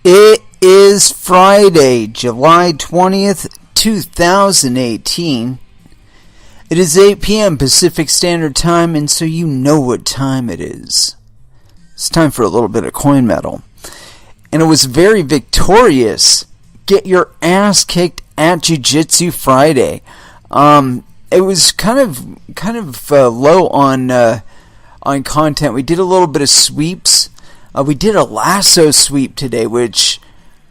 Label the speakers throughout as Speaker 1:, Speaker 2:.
Speaker 1: It is Friday, July 20th, 2018. It is 8 p.m. Pacific Standard Time, and so you know what time it is. It's time for a little bit of coin metal. And it was very victorious. Get your ass kicked at Jiu-Jitsu Friday. It was kind of low on content. We did a little bit of sweeps. We did a lasso sweep today, which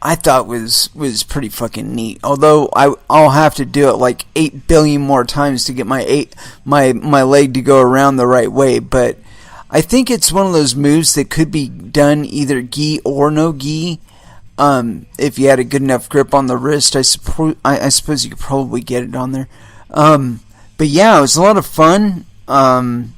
Speaker 1: I thought was pretty fucking neat. Although I'll have to do it like 8 billion more times to get my leg to go around the right way. But I think it's one of those moves that could be done either gi or no gi. If you had a good enough grip on the wrist, I suppose you could probably get it on there. But yeah, it was a lot of fun. But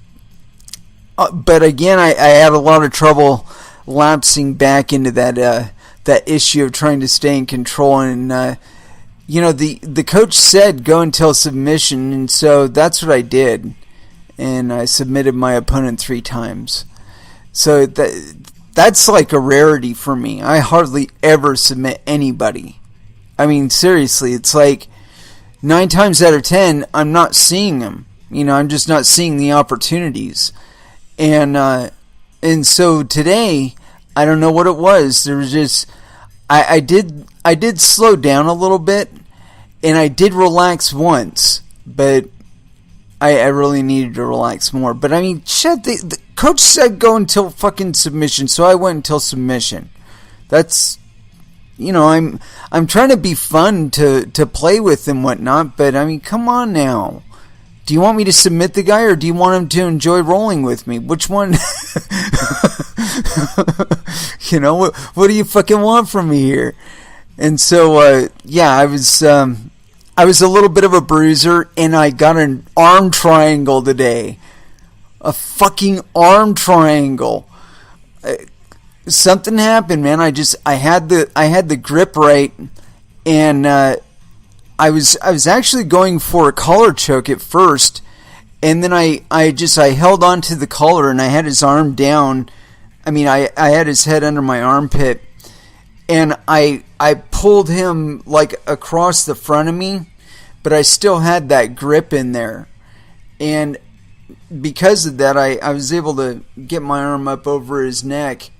Speaker 1: again, I had a lot of trouble lapsing back into that issue of trying to stay in control. And the coach said go until submission, and so that's what I did. And I submitted my opponent 3 times. So that's like a rarity for me. I hardly ever submit anybody. I mean, seriously, it's like 9 times out of 10, I'm not seeing them. I'm just not seeing the opportunities. And so today, I don't know what it was. There was just, I did slow down a little bit, and I did relax once, but I really needed to relax more. But I mean, shit, the coach said go until fucking submission, so I went until submission. That's, I'm trying to be fun to play with and whatnot, but I mean, come on now. Do you want me to submit the guy, or do you want him to enjoy rolling with me? Which one? What do you fucking want from me here? And so, I was a little bit of a bruiser, and I got an arm triangle today. A fucking arm triangle. Something happened, man. I had the grip right, and I was actually going for a collar choke at first, and then I held on to the collar, and I had his arm down. I mean, I had his head under my armpit, and I pulled him like across the front of me, but I still had that grip in there. And because of that, I was able to get my arm up over his neck,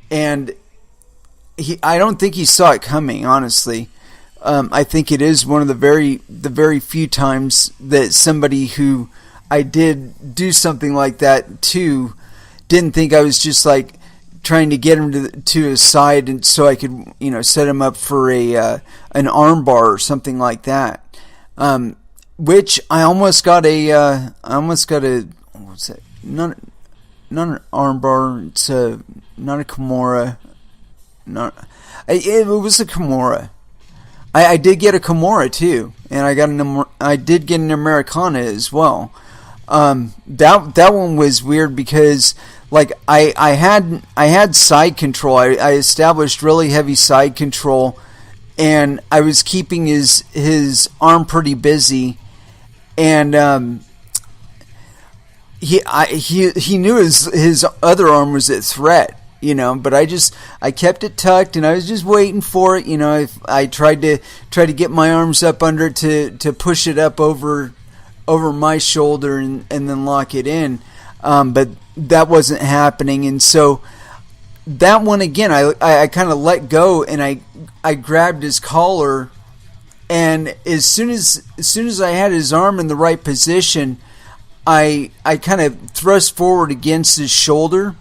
Speaker 1: and I don't think he saw it coming, honestly. I think it is one of the very few times that somebody who I did do something like that to didn't think I was just like trying to get him to his side, and so I could set him up for an arm bar or something like that. Which I almost got a what's that? Not an arm bar. It's not a Kimura. It was a Kimura. I did get a Kimura too, and I did get an Americana as well. That one was weird because like I had side control. I established really heavy side control, and I was keeping his arm pretty busy, and he knew his other arm was at threat. But I kept it tucked, and I was just waiting for it. If I tried to get my arms up under it to push it up over my shoulder and then lock it in, but that wasn't happening. And so that one again, I kind of let go, and I grabbed his collar, and as soon as I had his arm in the right position, I kind of thrust forward against his shoulder.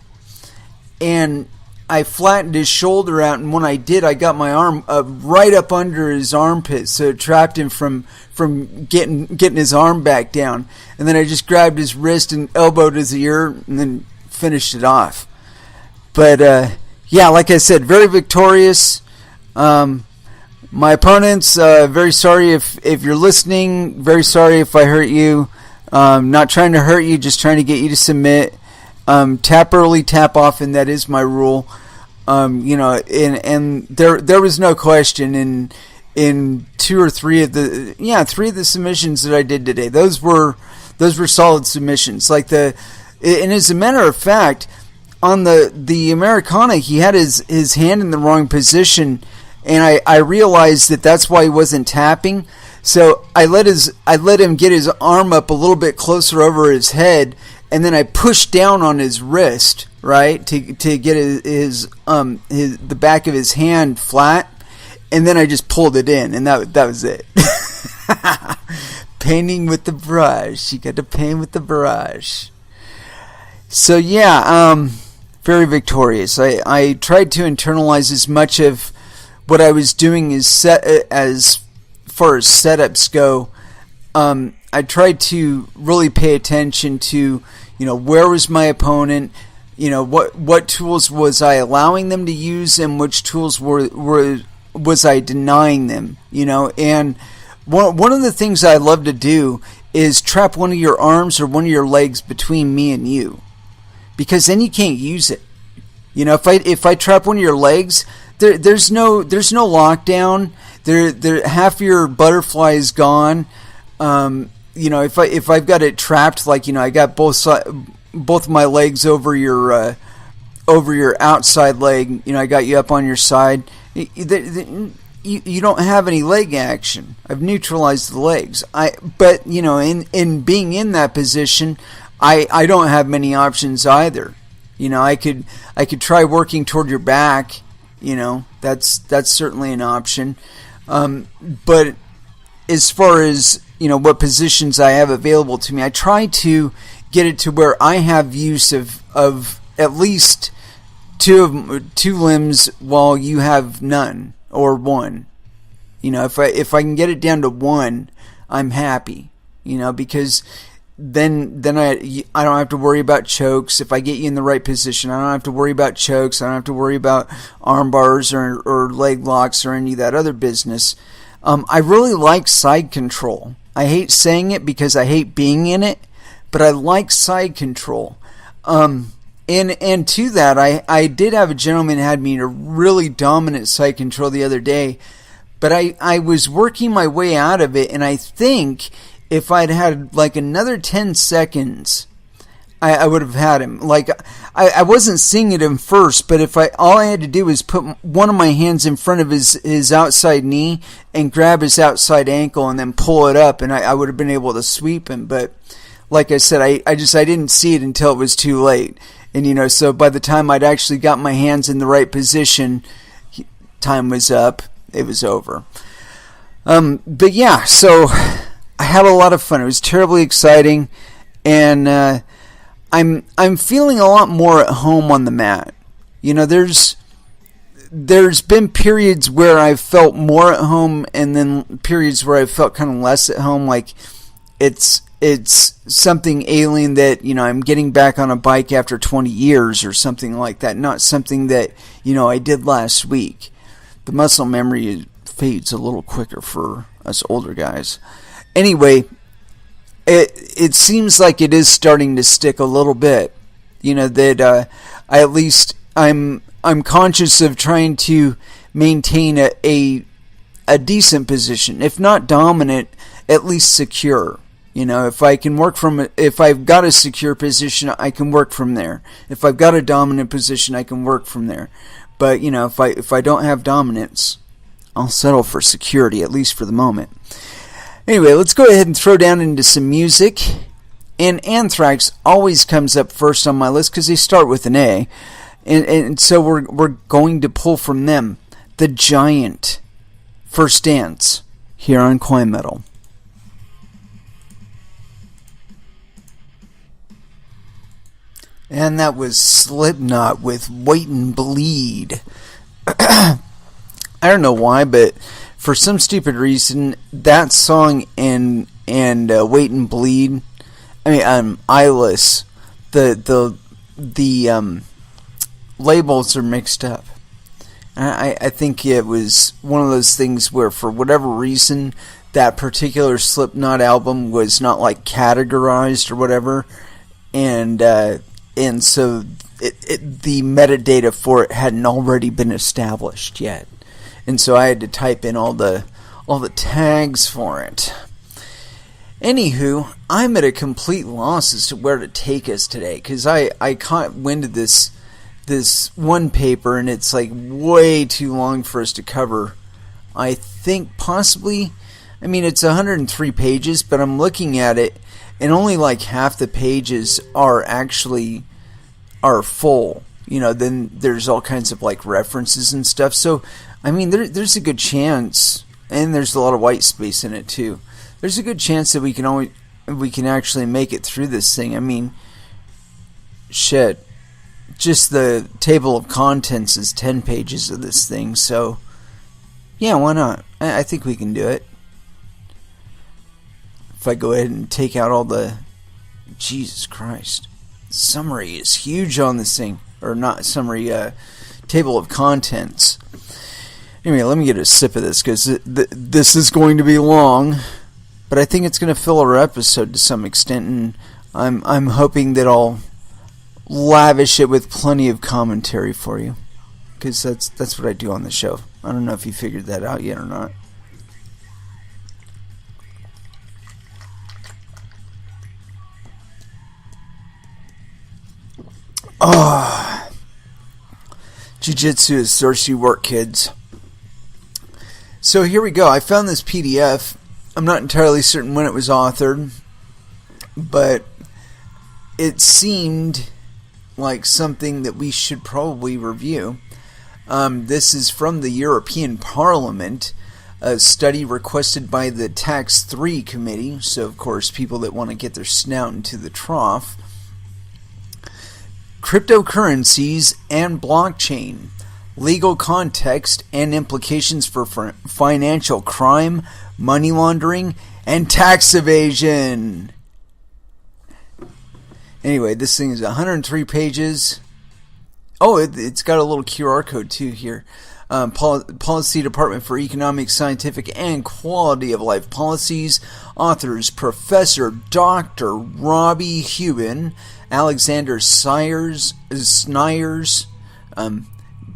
Speaker 1: And I flattened his shoulder out, and when I did, I got my arm right up under his armpit, so it trapped him from getting his arm back down. And then I just grabbed his wrist and elbowed his ear, and then finished it off. But like I said, very victorious. My opponents, very sorry if you're listening. Very sorry if I hurt you. Not trying to hurt you, just trying to get you to submit. Tap early, tap often. That is my rule. And there was no question in 2 or 3 of the submissions that I did today. Those were solid submissions. And as a matter of fact, on the Americana, he had his hand in the wrong position, and I realized that's why he wasn't tapping. So I let him get his arm up a little bit closer over his head, and then I pushed down on his wrist, right, to get the back of his hand flat, and then I just pulled it in, and that was it. Painting with the brush. You got to paint with the brush. So yeah, very victorious. I tried to internalize as much of what I was doing as far as setups go. I tried to really pay attention to, where was my opponent, what tools was I allowing them to use, and which tools was I denying them, and one of the things I love to do is trap one of your arms or one of your legs between me and you, because then you can't use it. If I trap one of your legs, there's no lockdown. There half your butterfly is gone. If I've got it trapped, like I got both of my legs over your outside leg. I got you up on your side. You don't have any leg action. I've neutralized the legs. But in being in that position, I don't have many options either. I could try working toward your back. That's certainly an option. But as far as what positions I have available to me, I try to get it to where I have use of at least two limbs while you have none or one. If I can get it down to one, I'm happy. Because then I don't have to worry about chokes. If I get you in the right position, I don't have to worry about chokes. I don't have to worry about arm bars or leg locks or any of that other business. I really like side control. I hate saying it because I hate being in it, but I like side control. And to that, I did have a gentleman had me in a really dominant side control the other day, but I was working my way out of it, and I think if I'd had like another 10 seconds, I would have had him. Like I wasn't seeing it in first, but all I had to do was put one of my hands in front of his outside knee and grab his outside ankle and then pull it up, and I would have been able to sweep him. But like I said, I didn't see it until it was too late. And so by the time I'd actually got my hands in the right position, time was up. It was over. But yeah, so I had a lot of fun. It was terribly exciting, and I'm feeling a lot more at home on the mat. There's been periods where I've felt more at home, and then periods where I've felt kind of less at home. Like it's something alien that I'm getting back on a bike after 20 years or something like that. Not something that I did last week. The muscle memory fades a little quicker for us older guys. Anyway, it seems like it is starting to stick a little bit. That I'm conscious of trying to maintain a decent position, if not dominant, at least secure. If I can work if I've got a secure position, I can work from there. If I've got a dominant position, I can work from there. But if I don't have dominance, I'll settle for security, at least for the moment. Anyway, let's go ahead and throw down into some music. And Anthrax always comes up first on my list because they start with an A. And so we're going to pull from them The Giant, First Dance, here on Coin Metal. And that was Slipknot with Wait and Bleed. I don't know why, but for some stupid reason, that song and Wait and Bleed, Eyeless, the labels are mixed up. I think it was one of those things where, for whatever reason, that particular Slipknot album was not like categorized or whatever, and so the metadata for it hadn't already been established yet, and so I had to type in all the tags for it. Anywho, I'm at a complete loss as to where to take us today, because I caught wind of this this one paper, and it's like way too long for us to cover. I think possibly, I mean, it's 103 pages, but I'm looking at it, and only like half the pages are full. Then there's all kinds of like references and stuff. So, I mean, there's a good chance, and there's a lot of white space in it too. There's a good chance that we can actually make it through this thing. I mean, shit. Just the table of contents is 10 pages of this thing, so yeah, why not? I think we can do it. If I go ahead and take out all the... Jesus Christ. Summary is huge on this thing. Or not summary, table of contents. Anyway, let me get a sip of this, because this is going to be long, but I think it's going to fill our episode to some extent, and I'm hoping that I'll lavish it with plenty of commentary for you, because that's what I do on the show. I don't know if you figured that out yet or not. Jiu-jitsu is thirsty work, kids. So here we go. I found this PDF. I'm not entirely certain when it was authored, but it seemed like something that we should probably review. This is from the European Parliament, a study requested by the Tax 3 committee, so of course people that want to get their snout into the trough. Cryptocurrencies and blockchain, legal context and implications for financial crime, money laundering, and tax evasion. Anyway, this thing is 103 pages. Oh, it's got a little QR code too here. Policy Department for Economic, Scientific, and Quality of Life Policies. Authors Professor Dr. Robbie Hubin, Alexander Snyers,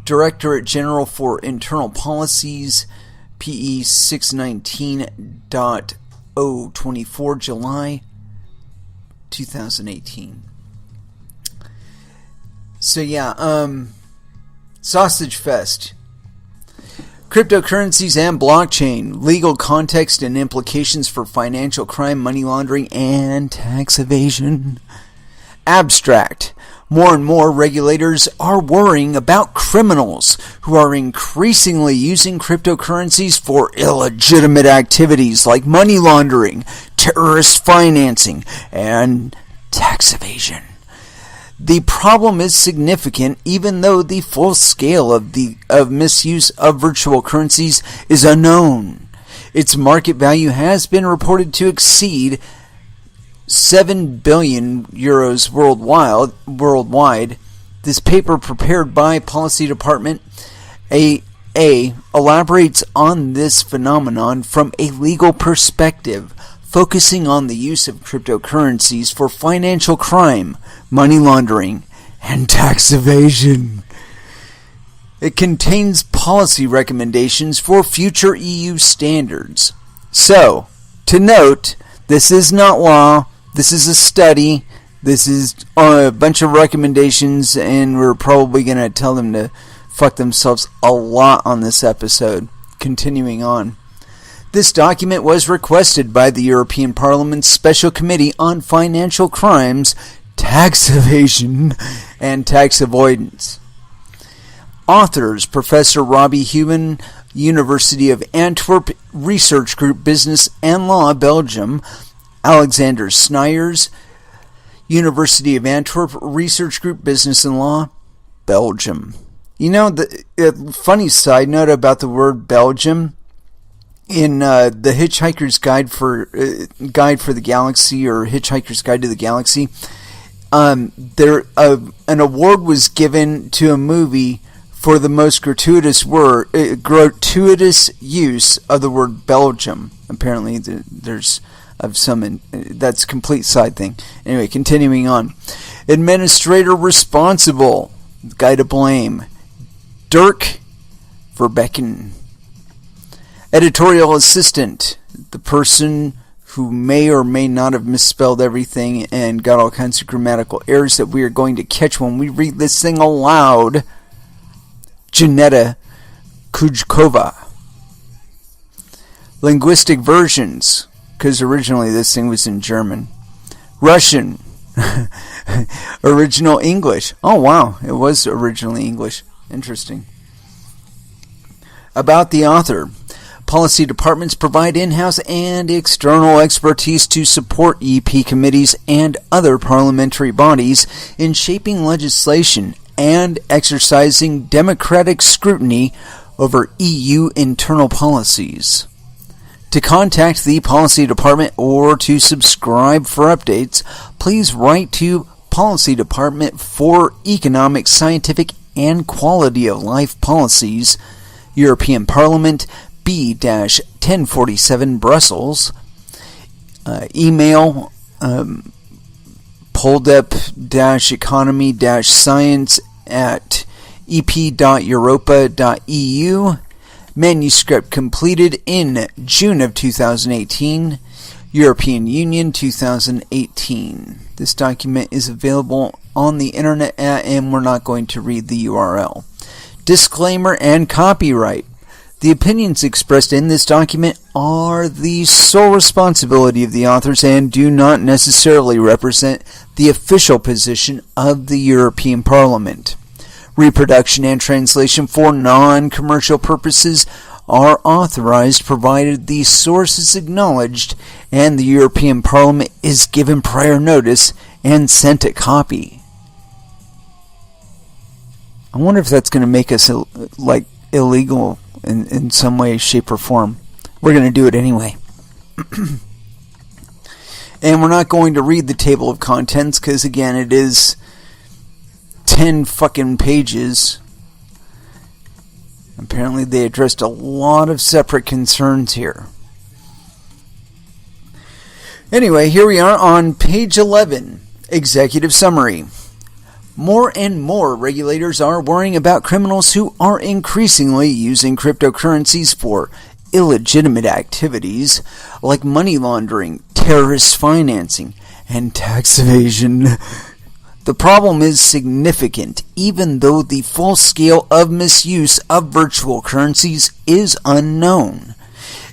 Speaker 1: Directorate General for Internal Policies, PE 619.024, July 2018. So yeah, Sausage Fest. Cryptocurrencies and blockchain, legal context and implications for financial crime, money laundering, and tax evasion. Abstract. More and more regulators are worrying about criminals who are increasingly using cryptocurrencies for illegitimate activities like money laundering, terrorist financing, and tax evasion. The problem is significant, even though the full scale of misuse of virtual currencies is unknown. Its market value has been reported to exceed 7 billion euros worldwide. This paper, prepared by Policy Department elaborates on this phenomenon from a legal perspective, focusing on the use of cryptocurrencies for financial crime, money laundering, and tax evasion. It contains policy recommendations for future EU standards. So, to note, this is not law, this is a study, this is a bunch of recommendations, and we're probably going to tell them to fuck themselves a lot on this episode. Continuing on. This document was requested by the European Parliament's Special Committee on Financial Crimes, Tax Evasion, and Tax Avoidance. Authors Professor Robbie Hubin, University of Antwerp Research Group Business and Law, Belgium. Alexander Snyers, University of Antwerp Research Group Business and Law, Belgium. You know, the funny side note about the word Belgium, in the Hitchhiker's Guide for the Galaxy, or Hitchhiker's Guide to the Galaxy, an award was given to a movie for the most gratuitous use of the word Belgium. Apparently, there's that's a complete side thing. Anyway, continuing on. Administrator responsible, guy to blame, Dirk Verbecken. Editorial assistant, the person who may or may not have misspelled everything and got all kinds of grammatical errors that we are going to catch when we read this thing aloud. Janetta Kujkova. Linguistic versions, because originally this thing was in German. Russian. Original English. Oh wow, it was originally English. Interesting. About the author. Policy departments provide in-house and external expertise to support EP committees and other parliamentary bodies in shaping legislation and exercising democratic scrutiny over EU internal policies. To contact the Policy Department or to subscribe for updates, please write to Policy Department for Economic, Scientific, and Quality of Life Policies, European Parliament, B-1047 Brussels. Email poldup-economy-science at ep.europa.eu. Manuscript completed in June of 2018. European Union 2018. This document is available on the internet and we're not going to read the URL. Disclaimer and copyright. The opinions expressed in this document are the sole responsibility of the authors and do not necessarily represent the official position of the European Parliament. Reproduction and translation for non-commercial purposes are authorized provided the source is acknowledged and the European Parliament is given prior notice and sent a copy. I wonder if that's going to make us illegal in some way, shape, or form. We're going to do it anyway. And we're not going to read the table of contents because, again, it is 10 fucking pages. Apparently they addressed a lot of separate concerns here. Anyway, here we are on page 11, Executive Summary. More and more regulators are worrying about criminals who are increasingly using cryptocurrencies for illegitimate activities like money laundering, terrorist financing, and tax evasion. The problem is significant, even though the full scale of misuse of virtual currencies is unknown.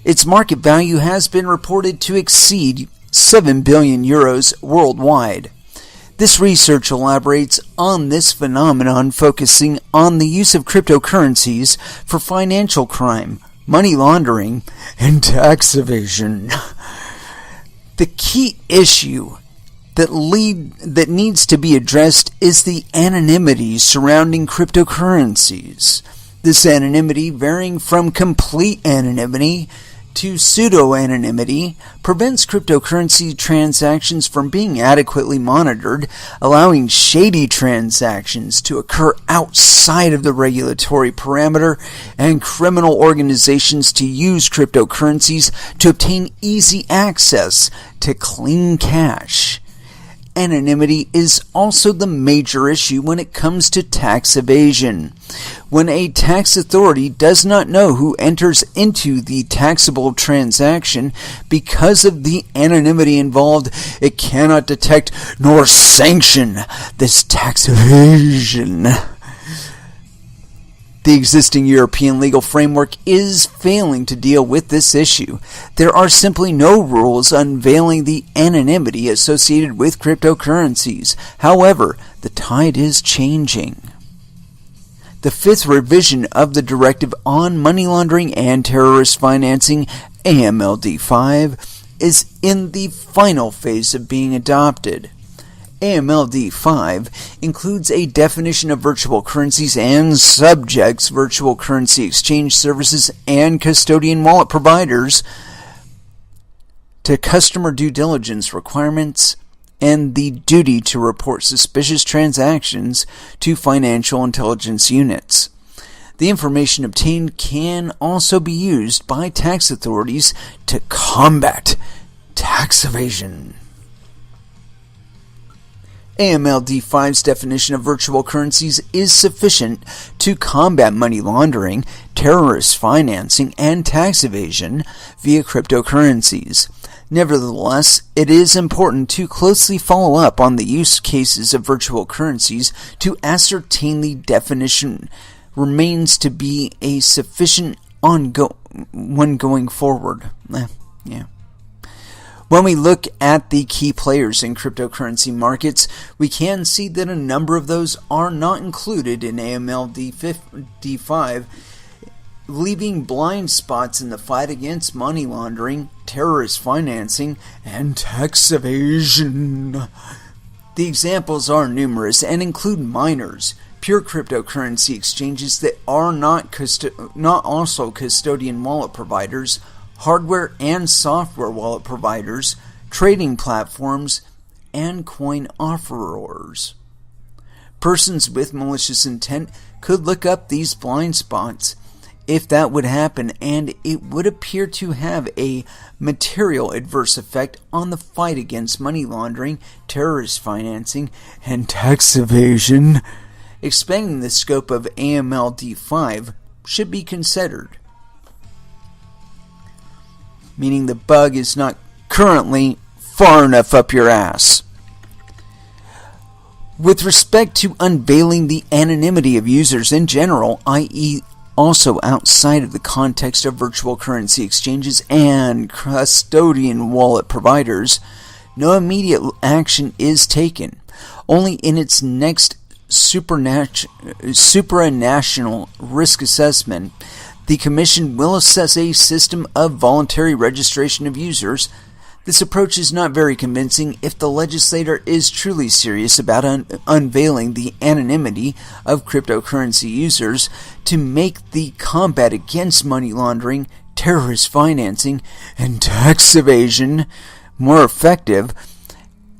Speaker 1: Its market value has been reported to exceed 7 billion euros worldwide. This research elaborates on this phenomenon, focusing on the use of cryptocurrencies for financial crime, money laundering, and tax evasion. The key issue that needs to be addressed is the anonymity surrounding cryptocurrencies. This anonymity, varying from complete anonymity to pseudo-anonymity, prevents cryptocurrency transactions from being adequately monitored, allowing shady transactions to occur outside of the regulatory parameter, and criminal organizations to use cryptocurrencies to obtain easy access to clean cash. Anonymity is also the major issue when it comes to tax evasion. When a tax authority does not know who enters into the taxable transaction because of the anonymity involved, it cannot detect nor sanction this tax evasion. The existing European legal framework is failing to deal with this issue. There are simply no rules unveiling the anonymity associated with cryptocurrencies. However, the tide is changing. The fifth revision of the Directive on Money Laundering and Terrorist Financing, AMLD5, is in the final phase of being adopted. AMLD5 includes a definition of virtual currencies and subjects virtual currency exchange services and custodian wallet providers to customer due diligence requirements and the duty to report suspicious transactions to financial intelligence units. The information obtained can also be used by tax authorities to combat tax evasion. AMLD5's definition of virtual currencies is sufficient to combat money laundering, terrorist financing, and tax evasion via cryptocurrencies. Nevertheless, it is important to closely follow up on the use cases of virtual currencies to ascertain the definition remains to be a sufficient one going forward. When we look at the key players in cryptocurrency markets, we can see that a number of those are not included in AMLD5, leaving blind spots in the fight against money laundering, terrorist financing, and tax evasion. The examples are numerous and include miners, pure cryptocurrency exchanges that are not also custodian wallet providers, hardware and software wallet providers, trading platforms, and coin offerers. Persons with malicious intent could look up these blind spots if that would happen, and it would appear to have a material adverse effect on the fight against money laundering, terrorist financing, and tax evasion. Expanding the scope of AMLD5 should be considered, meaning the bug is not currently far enough up your ass. With respect to unveiling the anonymity of users in general, i.e. also outside of the context of virtual currency exchanges and custodian wallet providers, no immediate action is taken. Only in its next supranational risk assessment, the Commission will assess a system of voluntary registration of users. This approach is not very convincing if the legislator is truly serious about unveiling the anonymity of cryptocurrency users to make the combat against money laundering, terrorist financing, and tax evasion more effective.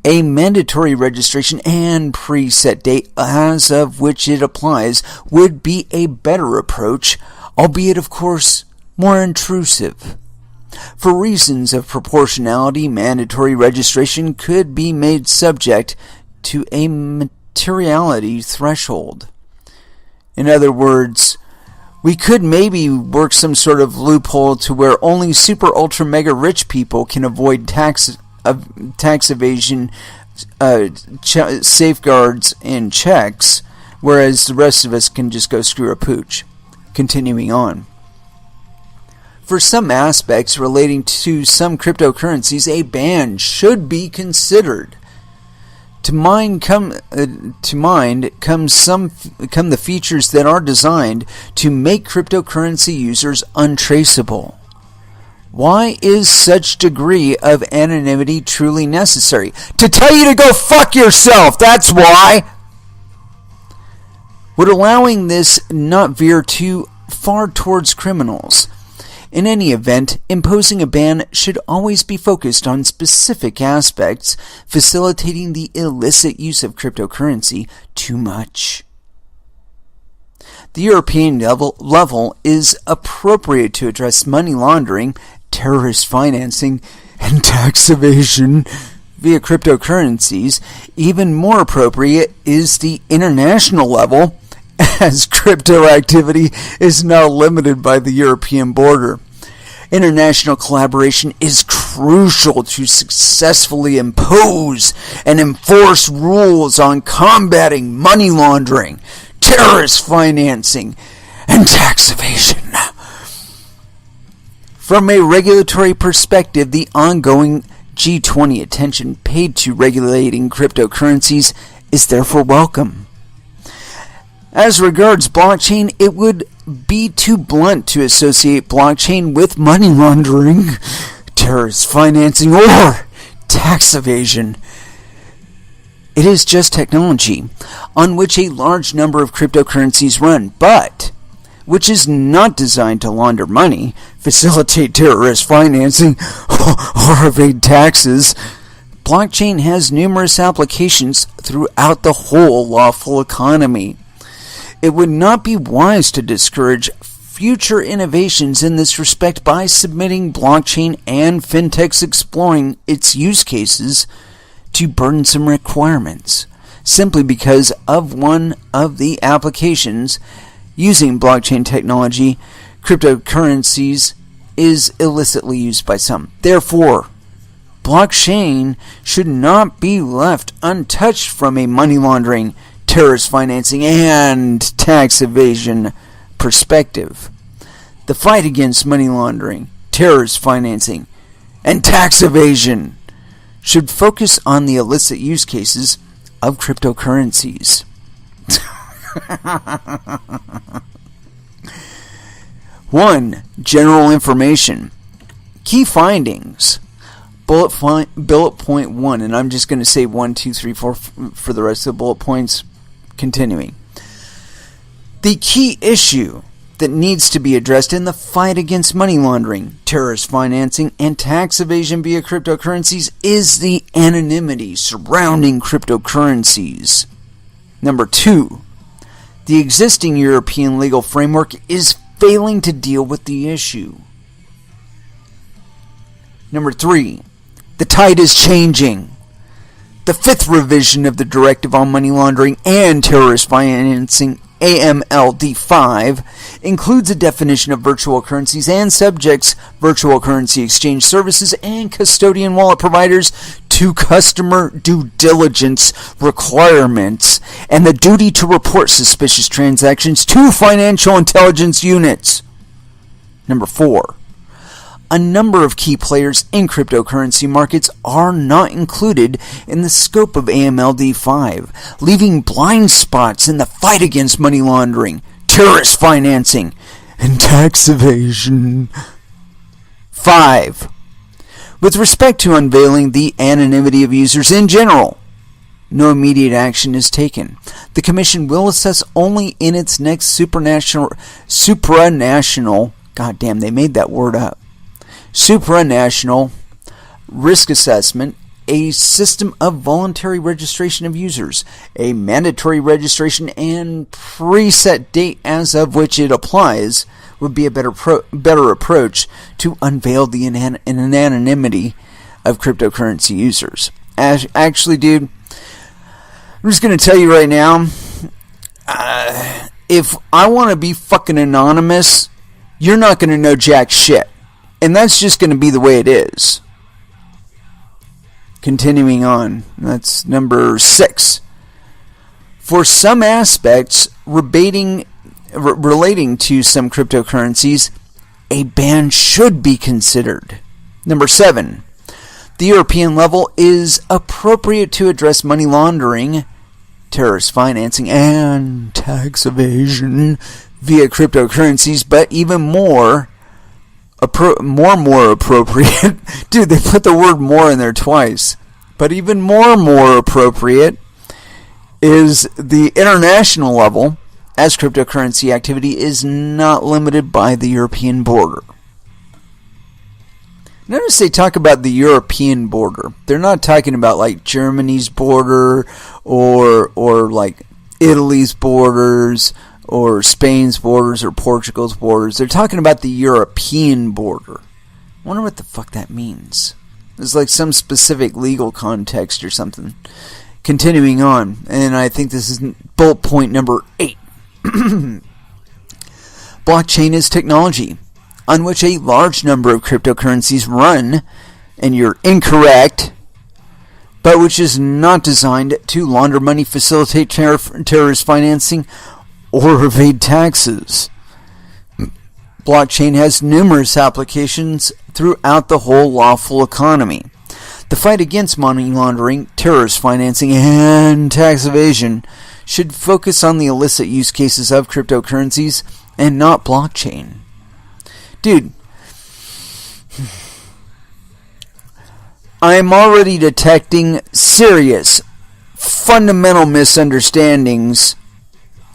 Speaker 1: A mandatory registration and preset date as of which it applies would be a better approach, albeit, of course, more intrusive. For reasons of proportionality, mandatory registration could be made subject to a materiality threshold. In other words, we could maybe work some sort of loophole to where only super ultra mega rich people can avoid tax evasion safeguards and checks, whereas the rest of us can just go screw a pooch. Continuing on. For some aspects relating to some cryptocurrencies, a ban should be considered. To mind come the features that are designed to make cryptocurrency users untraceable. Why is such degree of anonymity truly necessary? To tell you to go fuck yourself, that's why! Would allowing this not veer too far towards criminals? In any event, imposing a ban should always be focused on specific aspects, facilitating the illicit use of cryptocurrency too much. The European level is appropriate to address money laundering, terrorist financing, and tax evasion via cryptocurrencies. Even more appropriate is the international level, as crypto activity is now limited by the European border. International collaboration is crucial to successfully impose and enforce rules on combating money laundering, terrorist financing, and tax evasion. From a regulatory perspective, the ongoing G20 attention paid to regulating cryptocurrencies is therefore welcome. As regards blockchain, it would be too blunt to associate blockchain with money laundering, terrorist financing, or tax evasion. It is just technology on which a large number of cryptocurrencies run, but which is not designed to launder money, facilitate terrorist financing, or evade taxes. Blockchain has numerous applications throughout the whole lawful economy. It would not be wise to discourage future innovations in this respect by submitting blockchain and fintechs exploring its use cases to burdensome requirements, simply because of one of the applications using blockchain technology, cryptocurrencies, is illicitly used by some. Therefore, blockchain should not be left untouched from a money laundering, terrorist financing, and tax evasion perspective. The fight against money laundering, terrorist financing, and tax evasion should focus on the illicit use cases of cryptocurrencies. 1. General information. Key findings. Bullet point 1, and I'm just going to say 1, 2, 3, 4 for the rest of the bullet points. Continuing. The key issue that needs to be addressed in the fight against money laundering, terrorist financing, and tax evasion via cryptocurrencies is the anonymity surrounding cryptocurrencies. Number 2, the existing European legal framework is failing to deal with the issue. Number 3, the tide is changing. The 5th revision of the Directive on Money Laundering and Terrorist Financing, AMLD5, includes a definition of virtual currencies and subjects virtual currency exchange services and custodian wallet providers to customer due diligence requirements and the duty to report suspicious transactions to financial intelligence units. Number 4. A number of key players in cryptocurrency markets are not included in the scope of AMLD5, leaving blind spots in the fight against money laundering, terrorist financing, and tax evasion. 5. With respect to unveiling the anonymity of users in general, no immediate action is taken. The Commission will assess only in its next supranational, goddamn, they made that word up, supranational risk assessment, a system of voluntary registration of users, a mandatory registration, and preset date as of which it applies would be a better approach to unveil the anonymity of cryptocurrency users. Actually, dude, I'm just going to tell you right now, if I want to be fucking anonymous, you're not going to know jack shit. And that's just going to be the way it is. Continuing on, that's number 6. For some aspects relating to some cryptocurrencies, a ban should be considered. Number 7. The European level is appropriate to address money laundering, terrorist financing, and tax evasion via cryptocurrencies, but even more appropriate. Dude, they put the word more in there twice. But even more appropriate is the international level, as cryptocurrency activity is not limited by the European border. Notice they talk about the European border. They're not talking about like Germany's border or like Italy's borders or Spain's borders or Portugal's borders. They're talking about the European border. I wonder what the fuck that means. There's like some specific legal context or something. Continuing on, and I think this is bullet point number 8. Blockchain is technology on which a large number of cryptocurrencies run, and you're incorrect, but which is not designed to launder money, facilitate terrorist financing, or evade taxes. Blockchain has numerous applications throughout the whole lawful economy. The fight against money laundering, terrorist financing, and tax evasion should focus on the illicit use cases of cryptocurrencies and not blockchain. Dude, I'm already detecting serious, fundamental misunderstandings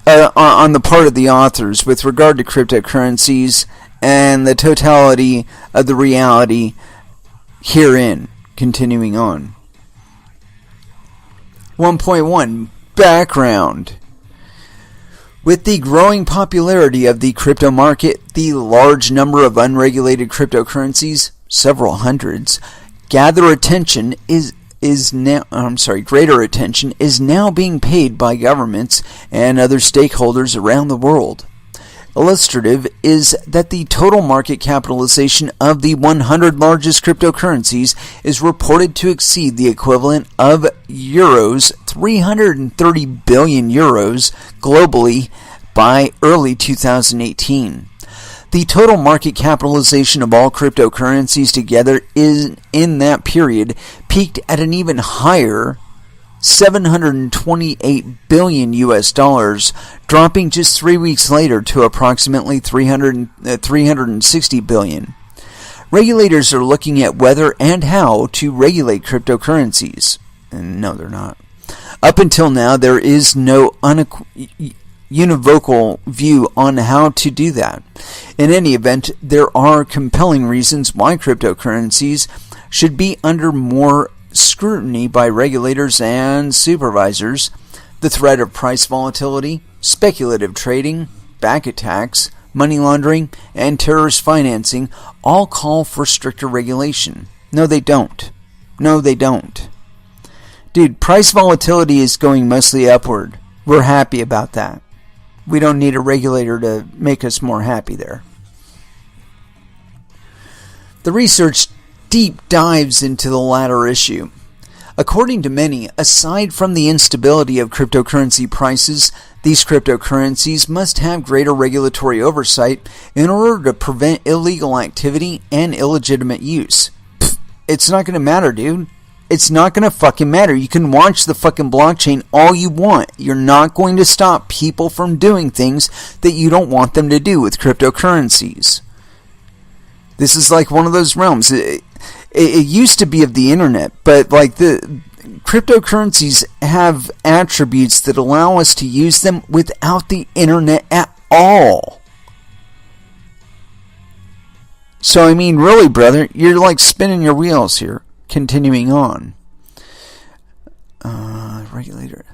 Speaker 1: on the part of the authors with regard to cryptocurrencies and the totality of the reality herein. Continuing on. 1.1 Background. With the growing popularity of the crypto market, the large number of unregulated cryptocurrencies, several hundreds, greater attention is now being paid by governments and other stakeholders around the world. Illustrative is that the total market capitalization of the 100 largest cryptocurrencies is reported to exceed the equivalent of euros 330 billion euros globally by early 2018. The total market capitalization of all cryptocurrencies together in that period peaked at an even higher $728 billion US dollars, dropping just 3 weeks later to approximately 360 billion. Regulators are looking at whether and how to regulate cryptocurrencies. And no, they're not. Up until now, there is no univocal view on how to do that. In any event, there are compelling reasons why cryptocurrencies should be under more scrutiny by regulators and supervisors. The threat of price volatility, speculative trading, back attacks, money laundering, and terrorist financing all call for stricter regulation. No, they don't. No, they don't. Dude, price volatility is going mostly upward. We're happy about that. We don't need a regulator to make us more happy there. The research deep dives into the latter issue. According to many, aside from the instability of cryptocurrency prices, these cryptocurrencies must have greater regulatory oversight in order to prevent illegal activity and illegitimate use. It's not going to matter, dude. It's not going to fucking matter. You can watch the fucking blockchain all you want. You're not going to stop people from doing things that you don't want them to do with cryptocurrencies. This is like one of those realms. It used to be of the internet, but like the cryptocurrencies have attributes that allow us to use them without the internet at all. So I mean, really, brother, you're like spinning your wheels here. Continuing on. Regulator.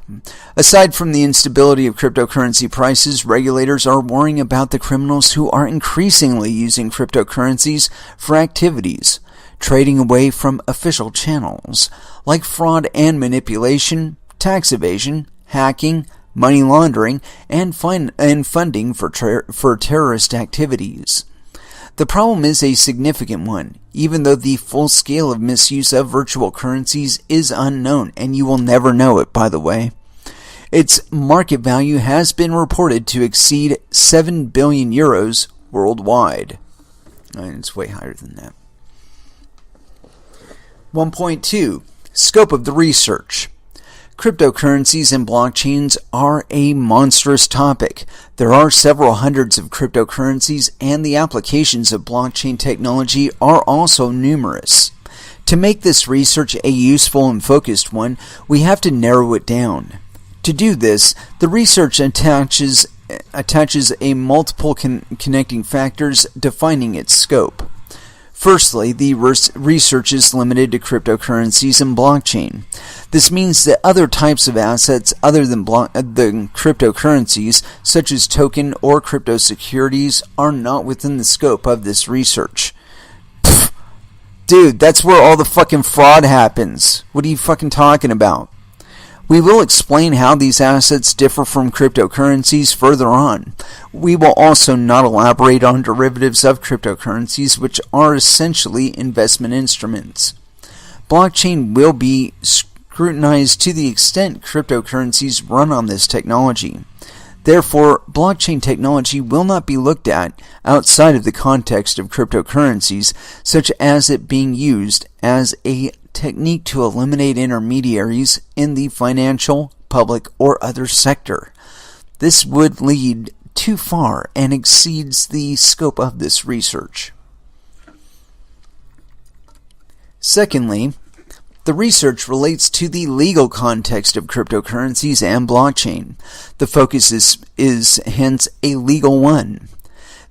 Speaker 1: Aside from the instability of cryptocurrency prices, regulators are worrying about the criminals who are increasingly using cryptocurrencies for activities, trading away from official channels, like fraud and manipulation, tax evasion, hacking, money laundering, and funding for terrorist activities. The problem is a significant one, even though the full scale of misuse of virtual currencies is unknown, and you will never know it, by the way. Its market value has been reported to exceed 7 billion euros worldwide. And it's way higher than that. 1.2. Scope of the research. Cryptocurrencies and blockchains are a monstrous topic. There are several hundreds of cryptocurrencies, and the applications of blockchain technology are also numerous. To make this research a useful and focused one, we have to narrow it down. To do this, the research attaches a multiple connecting factors defining its scope. Firstly, the research is limited to cryptocurrencies and blockchain. This means that other types of assets other than cryptocurrencies, such as token or crypto securities, are not within the scope of this research. Pfft. Dude, that's where all the fucking fraud happens. What are you fucking talking about? We will explain how these assets differ from cryptocurrencies further on. We will also not elaborate on derivatives of cryptocurrencies, which are essentially investment instruments. Blockchain will be scrutinized to the extent cryptocurrencies run on this technology. Therefore, blockchain technology will not be looked at outside of the context of cryptocurrencies, such as it being used as a technique to eliminate intermediaries in the financial, public, or other sector. This would lead too far and exceeds the scope of this research. Secondly, the research relates to the legal context of cryptocurrencies and blockchain. The focus is hence a legal one.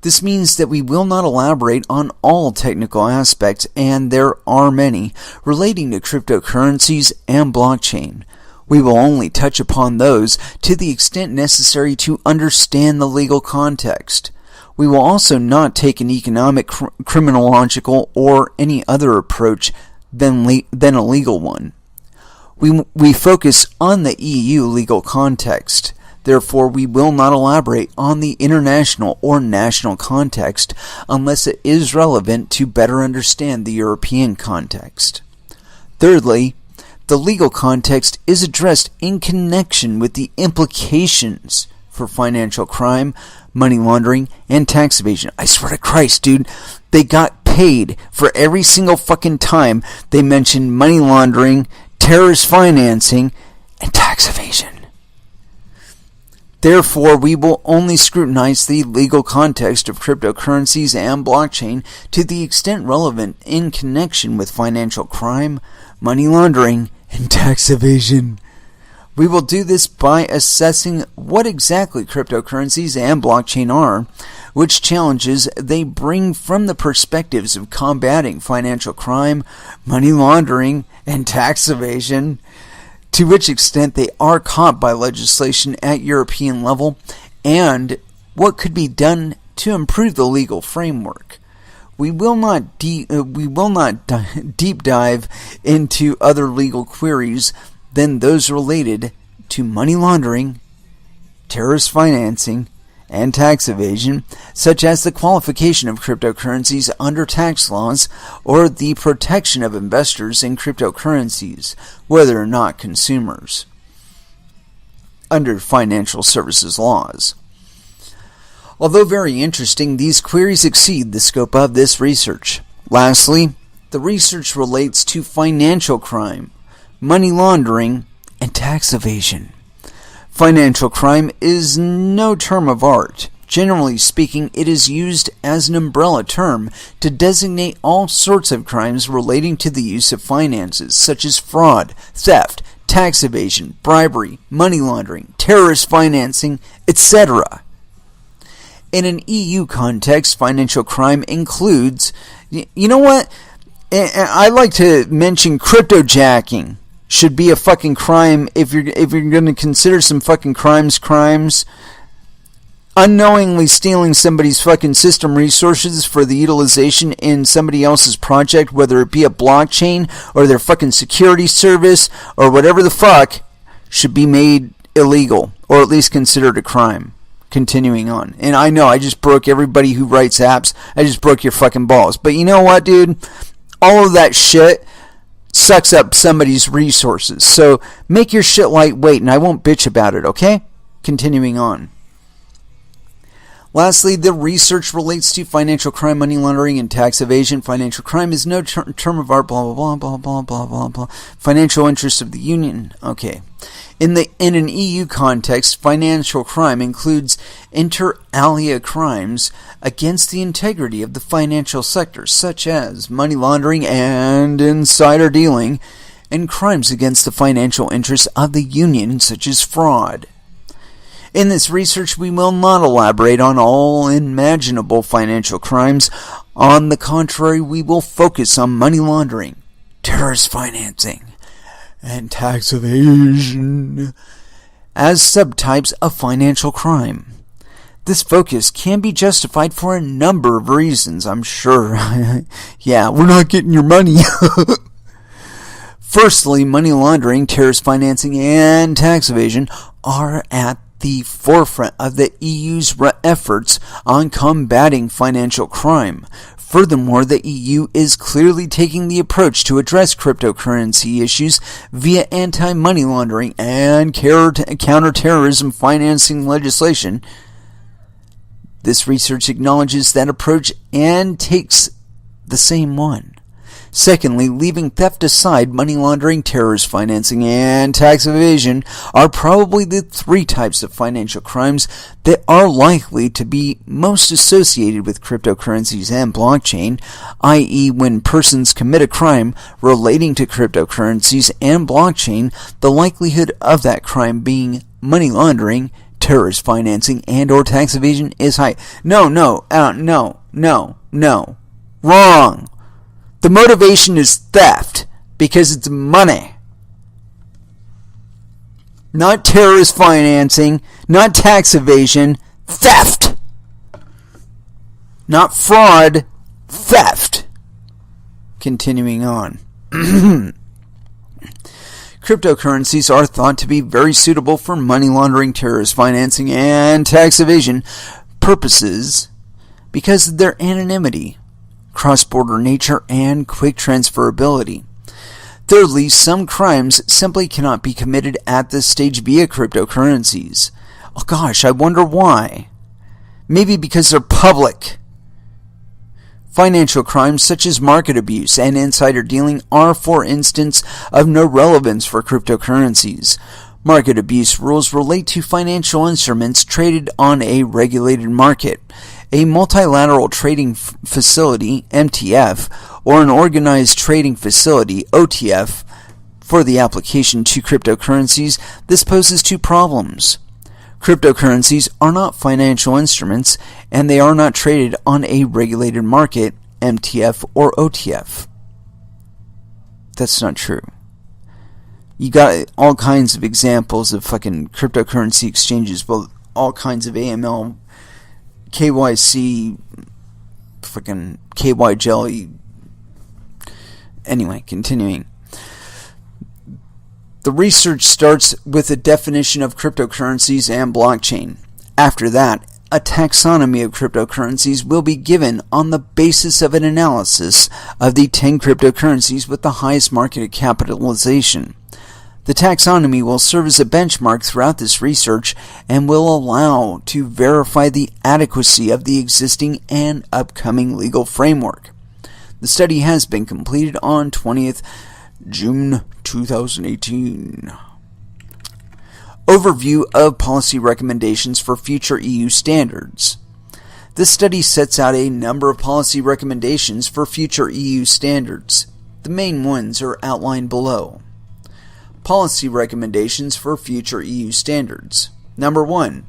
Speaker 1: This means that we will not elaborate on all technical aspects, and there are many, relating to cryptocurrencies and blockchain. We will only touch upon those to the extent necessary to understand the legal context. We will also not take an economic, criminological, or any other approach than a legal one. We focus on the EU legal context. Therefore, we will not elaborate on the international or national context unless it is relevant to better understand the European context. Thirdly, the legal context is addressed in connection with the implications for financial crime, money laundering, and tax evasion. I swear to Christ, dude, they got paid for every single fucking time they mentioned money laundering, terrorist financing, and tax evasion. Therefore, we will only scrutinize the legal context of cryptocurrencies and blockchain to the extent relevant in connection with financial crime, money laundering, and tax evasion. We will do this by assessing what exactly cryptocurrencies and blockchain are, which challenges they bring from the perspectives of combating financial crime, money laundering, and tax evasion, to which extent they are caught by legislation at European level, and what could be done to improve the legal framework. We will not deep dive into other legal queries than those related to money laundering, terrorist financing, and tax evasion, such as the qualification of cryptocurrencies under tax laws or the protection of investors in cryptocurrencies, whether or not consumers, under financial services laws. Although very interesting, these queries exceed the scope of this research. Lastly, the research relates to financial crime, money laundering, and tax evasion. Financial crime is no term of art. Generally speaking, it is used as an umbrella term to designate all sorts of crimes relating to the use of finances, such as fraud, theft, tax evasion, bribery, money laundering, terrorist financing, etc. In an EU context, financial crime includes, you know what? I like to mention cryptojacking. Should be a fucking crime if you're going to consider some fucking crimes. Unknowingly stealing somebody's fucking system resources for the utilization in somebody else's project, whether it be a blockchain or their fucking security service or whatever the fuck, should be made illegal or at least considered a crime. Continuing on. And I know I just broke everybody who writes apps. I just broke your fucking balls. But you know what, dude? All of that shit sucks up somebody's resources. So make your shit lightweight and I won't bitch about it, okay? Continuing on. Lastly, the research relates to financial crime, money laundering, and tax evasion. Financial crime is no term of art, blah, blah, blah, blah, blah, blah, blah, blah. Financial interests of the union. Okay. In an EU context, financial crime includes inter alia crimes against the integrity of the financial sector, such as money laundering and insider dealing, and crimes against the financial interests of the union, such as fraud. In this research, we will not elaborate on all imaginable financial crimes. On the contrary, we will focus on money laundering, terrorist financing, and tax evasion as subtypes of financial crime. This focus can be justified for a number of reasons, I'm sure. Yeah, we're not getting your money. Firstly, money laundering, terrorist financing, and tax evasion are at the forefront of the EU's efforts on combating financial crime. Furthermore, the EU is clearly taking the approach to address cryptocurrency issues via anti-money laundering and counter-terrorism financing legislation. This research acknowledges that approach and takes the same one. Secondly, leaving theft aside, money laundering, terrorist financing, and tax evasion are probably the three types of financial crimes that are likely to be most associated with cryptocurrencies and blockchain, i.e. when persons commit a crime relating to cryptocurrencies and blockchain, the likelihood of that crime being money laundering, terrorist financing, and or tax evasion is high. No. Wrong. The motivation is theft, because it's money. Not terrorist financing, not tax evasion, theft. Not fraud, theft. Continuing on. Cryptocurrencies are thought to be very suitable for money laundering, terrorist financing, and tax evasion purposes because of their anonymity, cross-border nature, and quick transferability. Thirdly, some crimes simply cannot be committed at this stage via cryptocurrencies. Oh gosh, I wonder why. Maybe because they're public. Financial crimes such as market abuse and insider dealing are, for instance, of no relevance for cryptocurrencies. Market abuse rules relate to financial instruments traded on a regulated market. A multilateral trading facility, MTF, or an organized trading facility, OTF, for the application to cryptocurrencies, this poses two problems. Cryptocurrencies are not financial instruments, and they are not traded on a regulated market, MTF or OTF. That's not true. You got all kinds of examples of fucking cryptocurrency exchanges, well, all kinds of AML, KYC, fucking KY jelly. Anyway, continuing. The research starts with a definition of cryptocurrencies and blockchain. After that, a taxonomy of cryptocurrencies will be given on the basis of an analysis of the 10 cryptocurrencies with the highest market capitalization. The taxonomy will serve as a benchmark throughout this research and will allow to verify the adequacy of the existing and upcoming legal framework. The study has been completed on 20th June 2018. Overview of policy recommendations for future EU standards. This study sets out a number of policy recommendations for future EU standards. The main ones are outlined below. Policy recommendations for future EU standards. Number 1.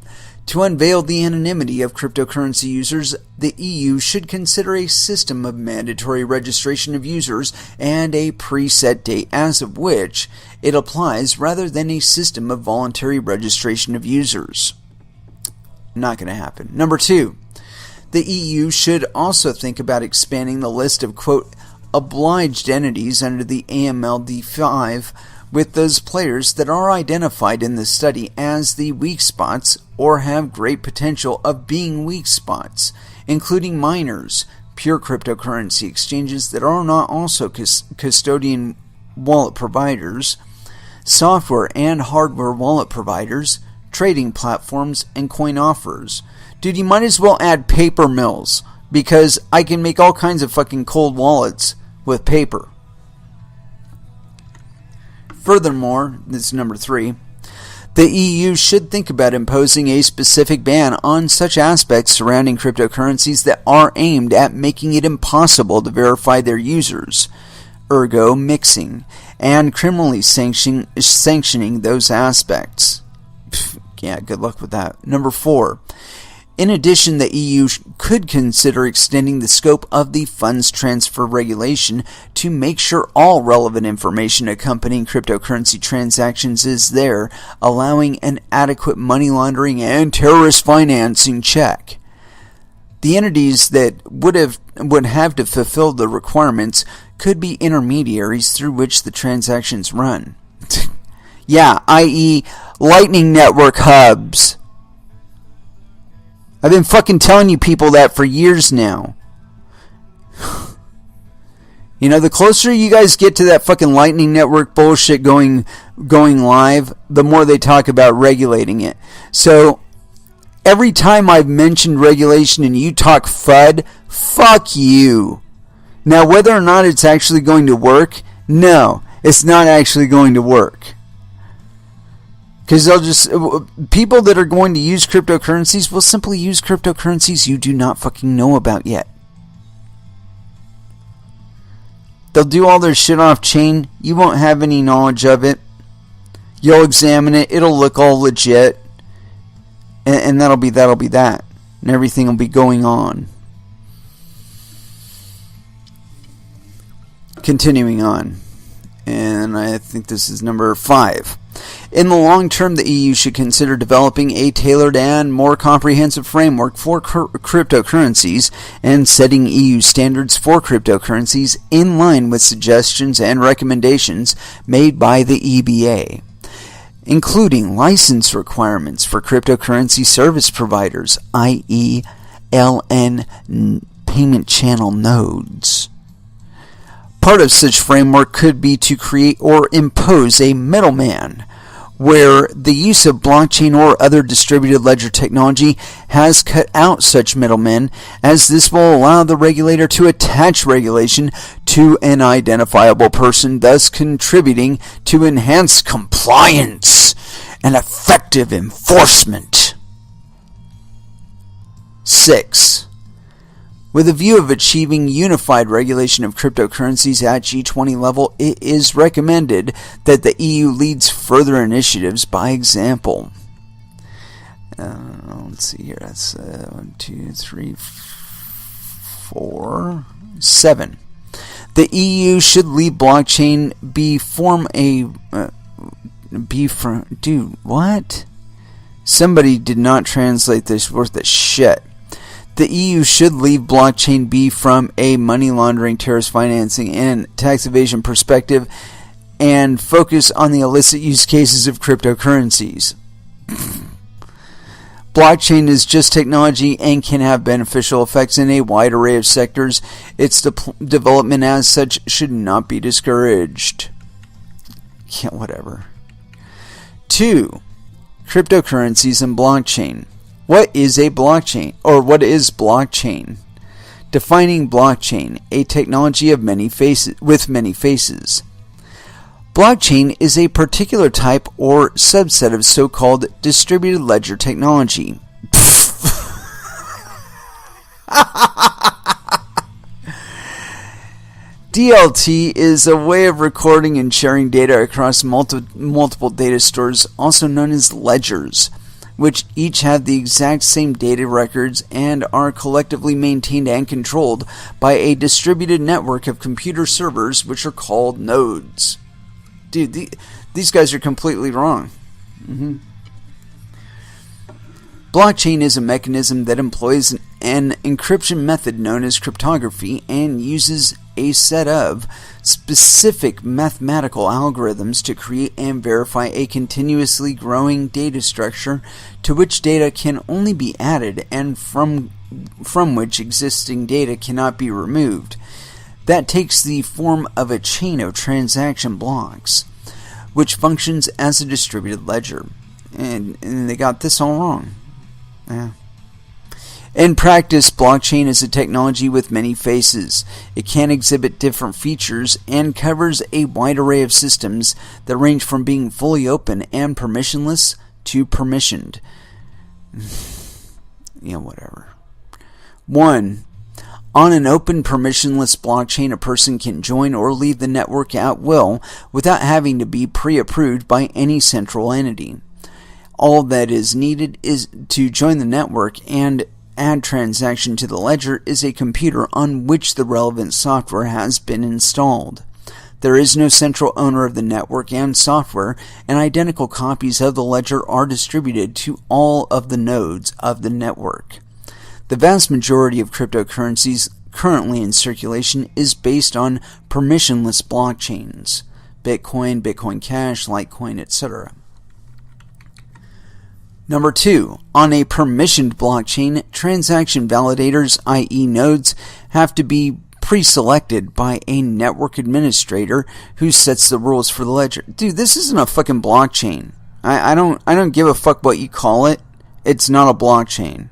Speaker 1: To unveil the anonymity of cryptocurrency users, the EU should consider a system of mandatory registration of users and a preset date as of which it applies rather than a system of voluntary registration of users. Not going to happen. Number 2. The EU should also think about expanding the list of, quote, obliged entities under the AMLD5 with those players that are identified in the study as the weak spots or have great potential of being weak spots, including miners, pure cryptocurrency exchanges that are not also custodian wallet providers, software and hardware wallet providers, trading platforms, and coin offers. Dude, you might as well add paper mills, because I can make all kinds of fucking cold wallets with paper. Furthermore, this is number 3, the EU should think about imposing a specific ban on such aspects surrounding cryptocurrencies that are aimed at making it impossible to verify their users, ergo mixing, and criminally sanctioning those aspects. Yeah, good luck with that. Number 4. In addition, the EU could consider extending the scope of the funds transfer regulation to make sure all relevant information accompanying cryptocurrency transactions is there, allowing an adequate money laundering and terrorist financing check. The entities that would have to fulfill the requirements could be intermediaries through which the transactions run. Yeah, i.e. Lightning Network hubs. I've been fucking telling you people that for years now. You know, the closer you guys get to that fucking Lightning Network bullshit going live, the more they talk about regulating it. So, every time I've mentioned regulation and you talk FUD, fuck you. Now, whether or not it's actually going to work, no, it's not actually going to work. Because they'll just, people that are going to use cryptocurrencies will simply use cryptocurrencies you do not fucking know about yet. They'll do all their shit off chain. You won't have any knowledge of it. You'll examine it. It'll look all legit. And that'll be that. And everything will be going on. Continuing on. And I think this is number 5. In the long term, the EU should consider developing a tailored and more comprehensive framework for cryptocurrencies and setting EU standards for cryptocurrencies in line with suggestions and recommendations made by the EBA, including license requirements for cryptocurrency service providers, i.e. LN payment channel nodes. Part of such framework could be to create or impose a middleman, where the use of blockchain or other distributed ledger technology has cut out such middlemen, as this will allow the regulator to attach regulation to an identifiable person, thus contributing to enhanced compliance and effective enforcement. 6. With a view of achieving unified regulation of cryptocurrencies at G20 level, it is recommended that the EU leads further initiatives by example. Let's see here. That's 1, 2, 3, 4, 7. The EU should lead blockchain Dude, what? Somebody did not translate this worth of shit. The EU should leave blockchain be from a money laundering, terrorist financing, and tax evasion perspective and focus on the illicit use cases of cryptocurrencies. Blockchain is just technology and can have beneficial effects in a wide array of sectors. Its development as such should not be discouraged. Yeah, whatever. 2. Cryptocurrencies and blockchain. What is a blockchain, or what is blockchain? Defining blockchain, a technology of many faces, with many faces. Blockchain is a particular type or subset of so-called distributed ledger technology. DLT is a way of recording and sharing data across multiple data stores, also known as ledgers, which each have the exact same data records and are collectively maintained and controlled by a distributed network of computer servers, which are called nodes. Dude, these guys are completely wrong. Blockchain is a mechanism that employs an encryption method known as cryptography and uses a set of specific mathematical algorithms to create and verify a continuously growing data structure to which data can only be added and from which existing data cannot be removed. That takes the form of a chain of transaction blocks, which functions as a distributed ledger. And they got this all wrong. Yeah. In practice, blockchain is a technology with many faces. It can exhibit different features and covers a wide array of systems that range from being fully open and permissionless to permissioned. Yeah, whatever. 1. On an open, permissionless blockchain, a person can join or leave the network at will without having to be pre-approved by any central entity. All that is needed is to join the network and add transaction to the ledger is a computer on which the relevant software has been installed. There is no central owner of the network and software, and identical copies of the ledger are distributed to all of the nodes of the network. The vast majority of cryptocurrencies currently in circulation is based on permissionless blockchains: Bitcoin, Bitcoin Cash, Litecoin, etc. Number 2, on a permissioned blockchain, transaction validators, i.e. nodes, have to be pre-selected by a network administrator who sets the rules for the ledger. Dude, this isn't a fucking blockchain. I don't give a fuck what you call it. It's not a blockchain.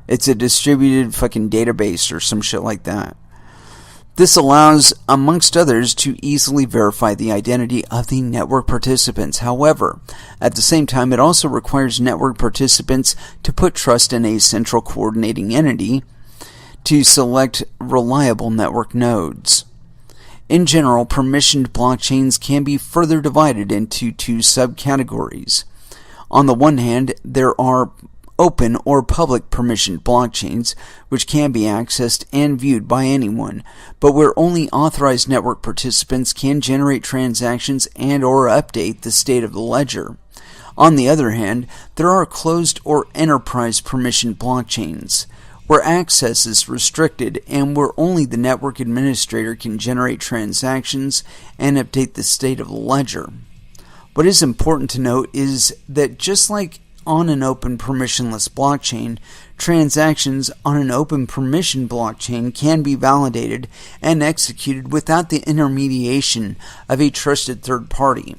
Speaker 1: It's a distributed fucking database or some shit like that. This allows, amongst others, to easily verify the identity of the network participants. However, at the same time, it also requires network participants to put trust in a central coordinating entity to select reliable network nodes. In general, permissioned blockchains can be further divided into 2 subcategories. On the one hand, there are open or public permissioned blockchains, which can be accessed and viewed by anyone, but where only authorized network participants can generate transactions and or update the state of the ledger. On the other hand, there are closed or enterprise permissioned blockchains, where access is restricted and where only the network administrator can generate transactions and update the state of the ledger. What is important to note is that just like on an open permissionless blockchain, transactions on an open permission blockchain can be validated and executed without the intermediation of a trusted third party.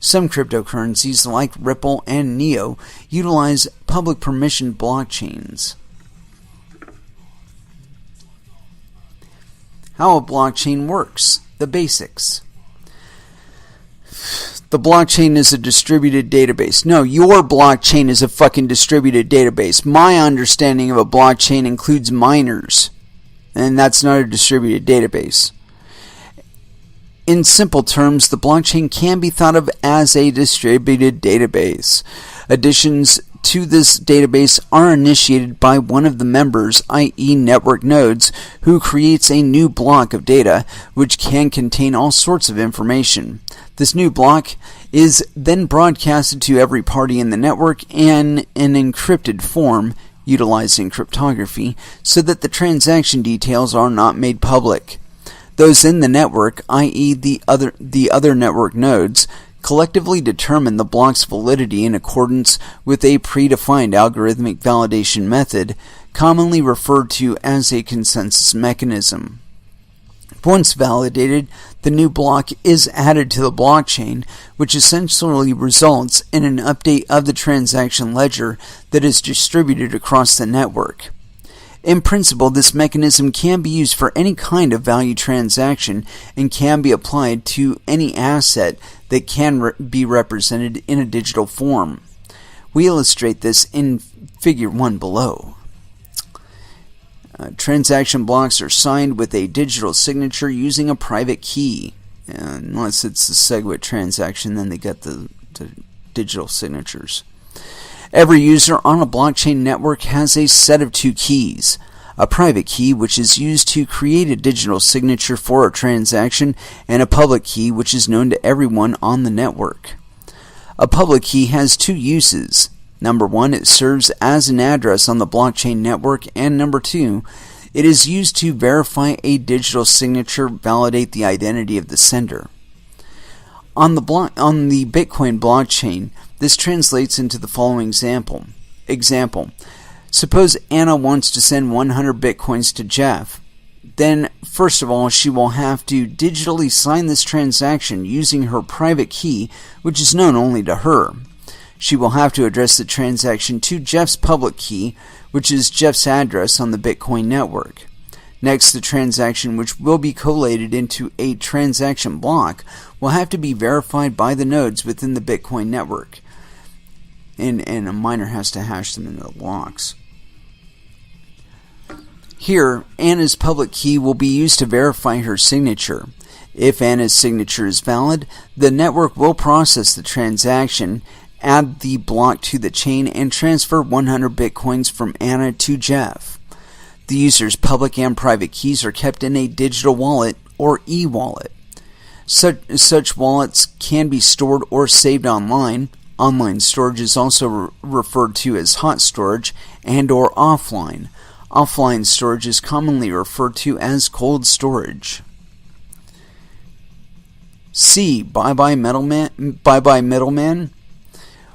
Speaker 1: Some cryptocurrencies like Ripple and Neo utilize public permission blockchains. How a blockchain works. The basics. The blockchain is a distributed database. No, your blockchain is a fucking distributed database. My understanding of a blockchain includes miners, and that's not a distributed database. In simple terms, the blockchain can be thought of as a distributed database. Additions to this database are initiated by one of the members, i.e. network nodes, who creates a new block of data which can contain all sorts of information. This new block is then broadcasted to every party in the network in an encrypted form, utilizing cryptography, so that the transaction details are not made public. Those in the network, i.e. the other network nodes, collectively determine the block's validity in accordance with a predefined algorithmic validation method, commonly referred to as a consensus mechanism. Once validated, the new block is added to the blockchain, which essentially results in an update of the transaction ledger that is distributed across the network. In principle, this mechanism can be used for any kind of value transaction and can be applied to any asset that can be represented in a digital form. We illustrate this in Figure 1 below. Transaction blocks are signed with a digital signature using a private key. Unless it's a SegWit transaction, then they get the digital signatures. Every user on a blockchain network has a set of two keys. A private key, which is used to create a digital signature for a transaction, and a public key, which is known to everyone on the network. A public key has two uses. Number one, it serves as an address on the blockchain network, and number two, it is used to verify a digital signature, validate the identity of the sender. On the Bitcoin blockchain, this translates into the following example. Suppose Anna wants to send 100 Bitcoins to Jeff. Then, first of all, she will have to digitally sign this transaction using her private key, which is known only to her. She will have to address the transaction to Jeff's public key, which is Jeff's address on the Bitcoin network. Next, the transaction, which will be collated into a transaction block, will have to be verified by the nodes within the Bitcoin network. And a miner has to hash them into the blocks. Here, Anna's public key will be used to verify her signature. If Anna's signature is valid, the network will process the transaction, add the block to the chain, and transfer 100 Bitcoins from Anna to Jeff. The user's public and private keys are kept in a digital wallet or e-wallet. Such wallets can be stored or saved online. Online storage is also referred to as hot storage and or offline. Offline storage is commonly referred to as cold storage. C. Bye-bye middleman.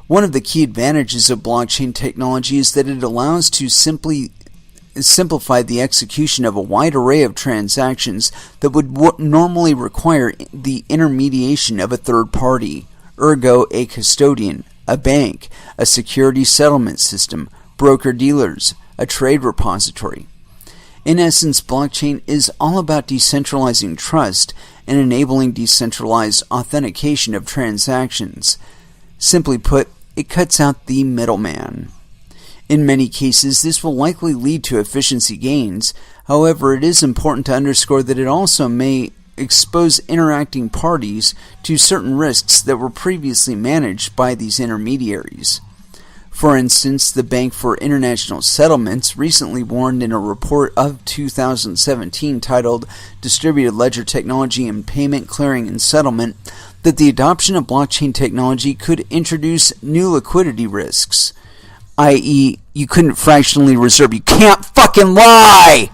Speaker 1: One of the key advantages of blockchain technology is that it allows to simplify the execution of a wide array of transactions that would normally require the intermediation of a third party, ergo a custodian, a bank, a security settlement system, broker-dealers, a trade repository. In essence, blockchain is all about decentralizing trust and enabling decentralized authentication of transactions. Simply put, it cuts out the middleman. In many cases, this will likely lead to efficiency gains. However, it is important to underscore that it also may expose interacting parties to certain risks that were previously managed by these intermediaries. For instance, the Bank for International Settlements recently warned in a report of 2017 titled Distributed Ledger Technology in Payment, Clearing, and Settlement that the adoption of blockchain technology could introduce new liquidity risks, i.e., you couldn't fractionally reserve. You can't fucking lie!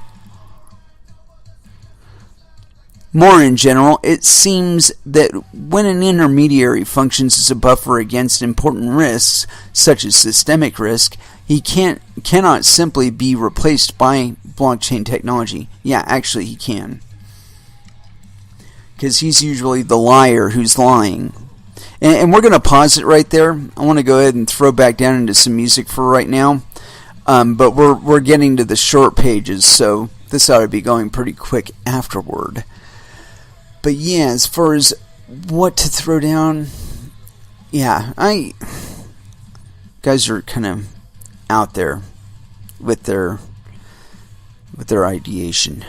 Speaker 1: More in general, it seems that when an intermediary functions as a buffer against important risks, such as systemic risk, he cannot simply be replaced by blockchain technology. Yeah, actually he can. Because he's usually the liar who's lying. And we're going to pause it right there. I want to go ahead and throw back down into some music for right now. But we're getting to the short pages, so this ought to be going pretty quick afterward. But yeah, as far as what to throw down, yeah, guys are kind of out there with their ideation.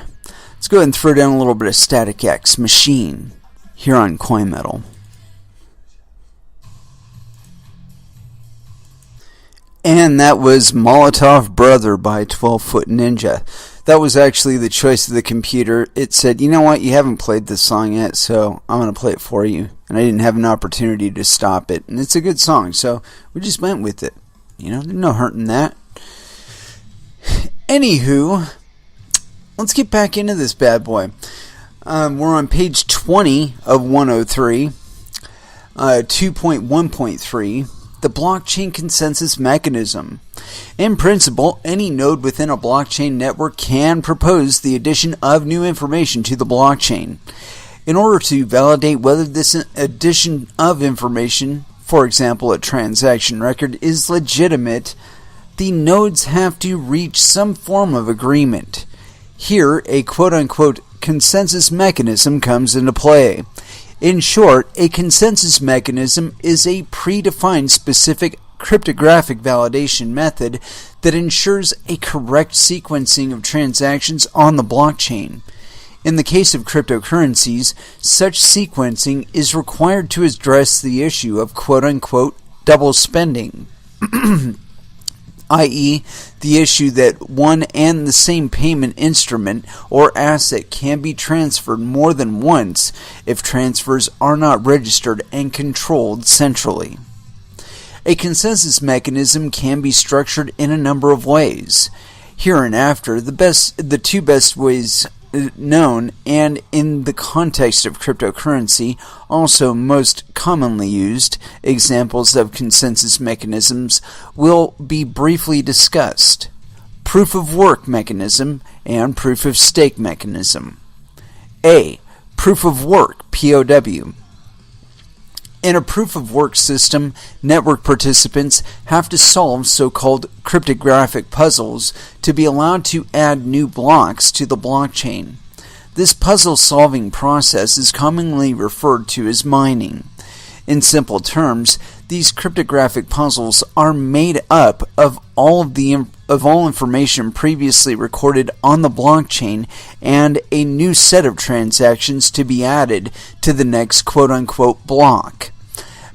Speaker 1: Let's go ahead and throw down a little bit of Static X Machine here on CoinMetal. And that was Molotov Brother by 12 Foot Ninja. That was actually the choice of the computer. It said, you know what, you haven't played this song yet, so I'm going to play it for you. And I didn't have an opportunity to stop it. And it's a good song, so we just went with it. You know, there's no hurt in that. Anywho, let's get back into this bad boy. We're on page 20 of 103, 2.1.3. The blockchain consensus mechanism. In principle, any node within a blockchain network can propose the addition of new information to the blockchain. In order to validate whether this addition of information, for example a transaction record, is legitimate, the nodes have to reach some form of agreement. Here, a quote-unquote consensus mechanism comes into play. In short, a consensus mechanism is a predefined specific cryptographic validation method that ensures a correct sequencing of transactions on the blockchain. In the case of cryptocurrencies, such sequencing is required to address the issue of quote-unquote double spending, i.e., the issue that one and the same payment instrument or asset can be transferred more than once if transfers are not registered and controlled centrally. A consensus mechanism can be structured in a number of ways. Hereinafter, the two best ways known, and in the context of cryptocurrency, also most commonly used, examples of consensus mechanisms will be briefly discussed. Proof of work mechanism and proof of stake mechanism. A. Proof of work, POW. In a proof-of-work system, network participants have to solve so-called cryptographic puzzles to be allowed to add new blocks to the blockchain. This puzzle-solving process is commonly referred to as mining. In simple terms, these cryptographic puzzles are made up of all information previously recorded on the blockchain and a new set of transactions to be added to the next quote-unquote block.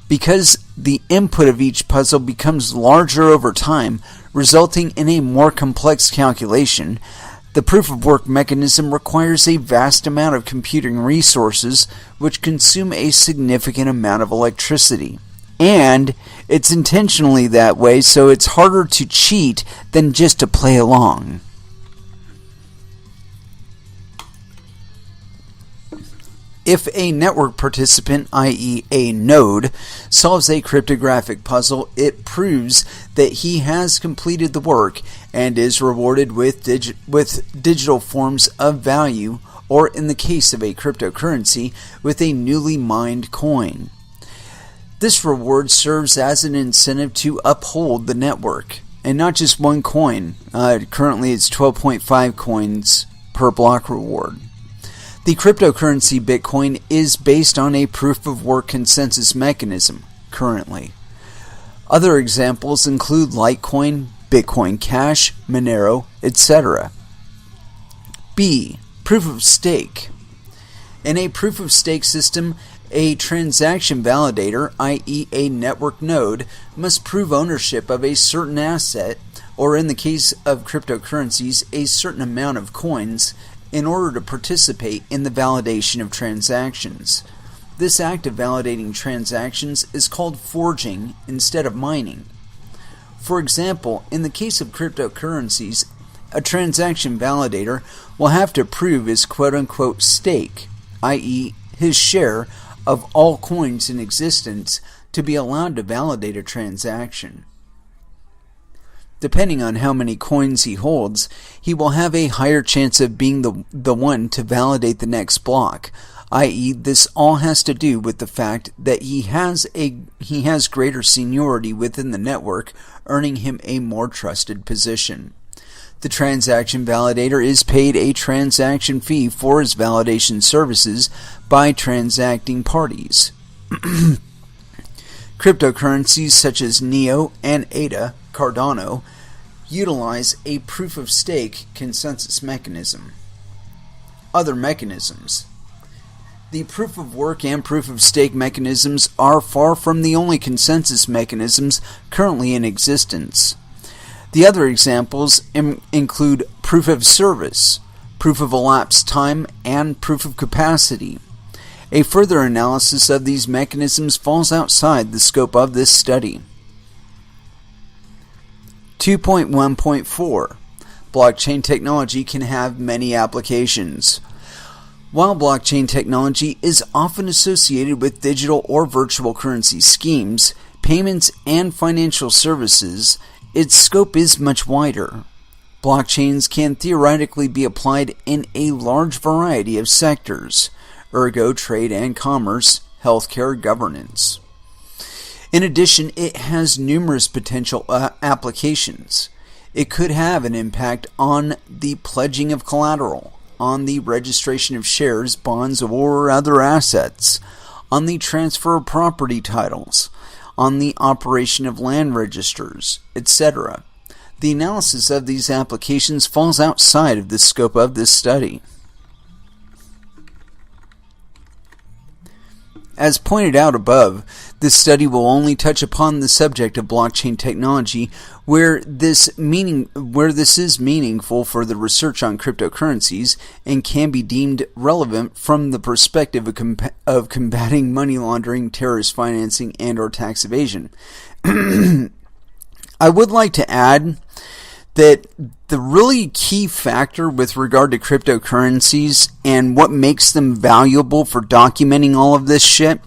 Speaker 1: Because the input of each puzzle becomes larger over time, resulting in a more complex calculation, the proof-of-work mechanism requires a vast amount of computing resources which consume a significant amount of electricity. And it's intentionally that way, so it's harder to cheat than just to play along. If a network participant, i.e. a node, solves a cryptographic puzzle, it proves that he has completed the work and is rewarded with digital forms of value, or in the case of a cryptocurrency, with a newly mined coin. This reward serves as an incentive to uphold the network, and not just one coin. Currently it's 12.5 coins per block reward. The cryptocurrency Bitcoin is based on a proof-of-work consensus mechanism, currently. Other examples include Litecoin, Bitcoin Cash, Monero, etc. B. Proof of stake. In a proof-of-stake system, A transaction validator, i.e. a network node, must prove ownership of a certain asset, or in the case of cryptocurrencies, a certain amount of coins, in order to participate in the validation of transactions. This act of validating transactions is called forging instead of mining. For example, in the case of cryptocurrencies, a transaction validator will have to prove his quote-unquote stake, i.e. his share of all coins in existence, to be allowed to validate a transaction. Depending on how many coins he holds, he will have a higher chance of being the one to validate the next block, i.e. this all has to do with the fact that he has greater seniority within the network, earning him a more trusted position. The transaction validator is paid a transaction fee for his validation services by transacting parties. Cryptocurrencies such as NEO and ADA, Cardano, utilize a proof-of-stake consensus mechanism. Other mechanisms. The proof-of-work and proof-of-stake mechanisms are far from the only consensus mechanisms currently in existence. The other examples include proof-of-service, proof-of-elapsed time, and proof-of-capacity. A further analysis of these mechanisms falls outside the scope of this study. 2.1.4 Blockchain technology can have many applications. While blockchain technology is often associated with digital or virtual currency schemes, payments, and financial services, its scope is much wider. Blockchains can theoretically be applied in a large variety of sectors, ergo trade and commerce, healthcare, governance. In addition, it has numerous potential applications. It could have an impact on the pledging of collateral, on the registration of shares, bonds, or other assets, on the transfer of property titles, on the operation of land registers, etc. The analysis of these applications falls outside of the scope of this study. As pointed out above, this study will only touch upon the subject of blockchain technology where this is meaningful for the research on cryptocurrencies and can be deemed relevant from the perspective of combating money laundering, terrorist financing, and/or tax evasion. I would like to add that the really key factor with regard to cryptocurrencies and what makes them valuable for documenting all of this shit,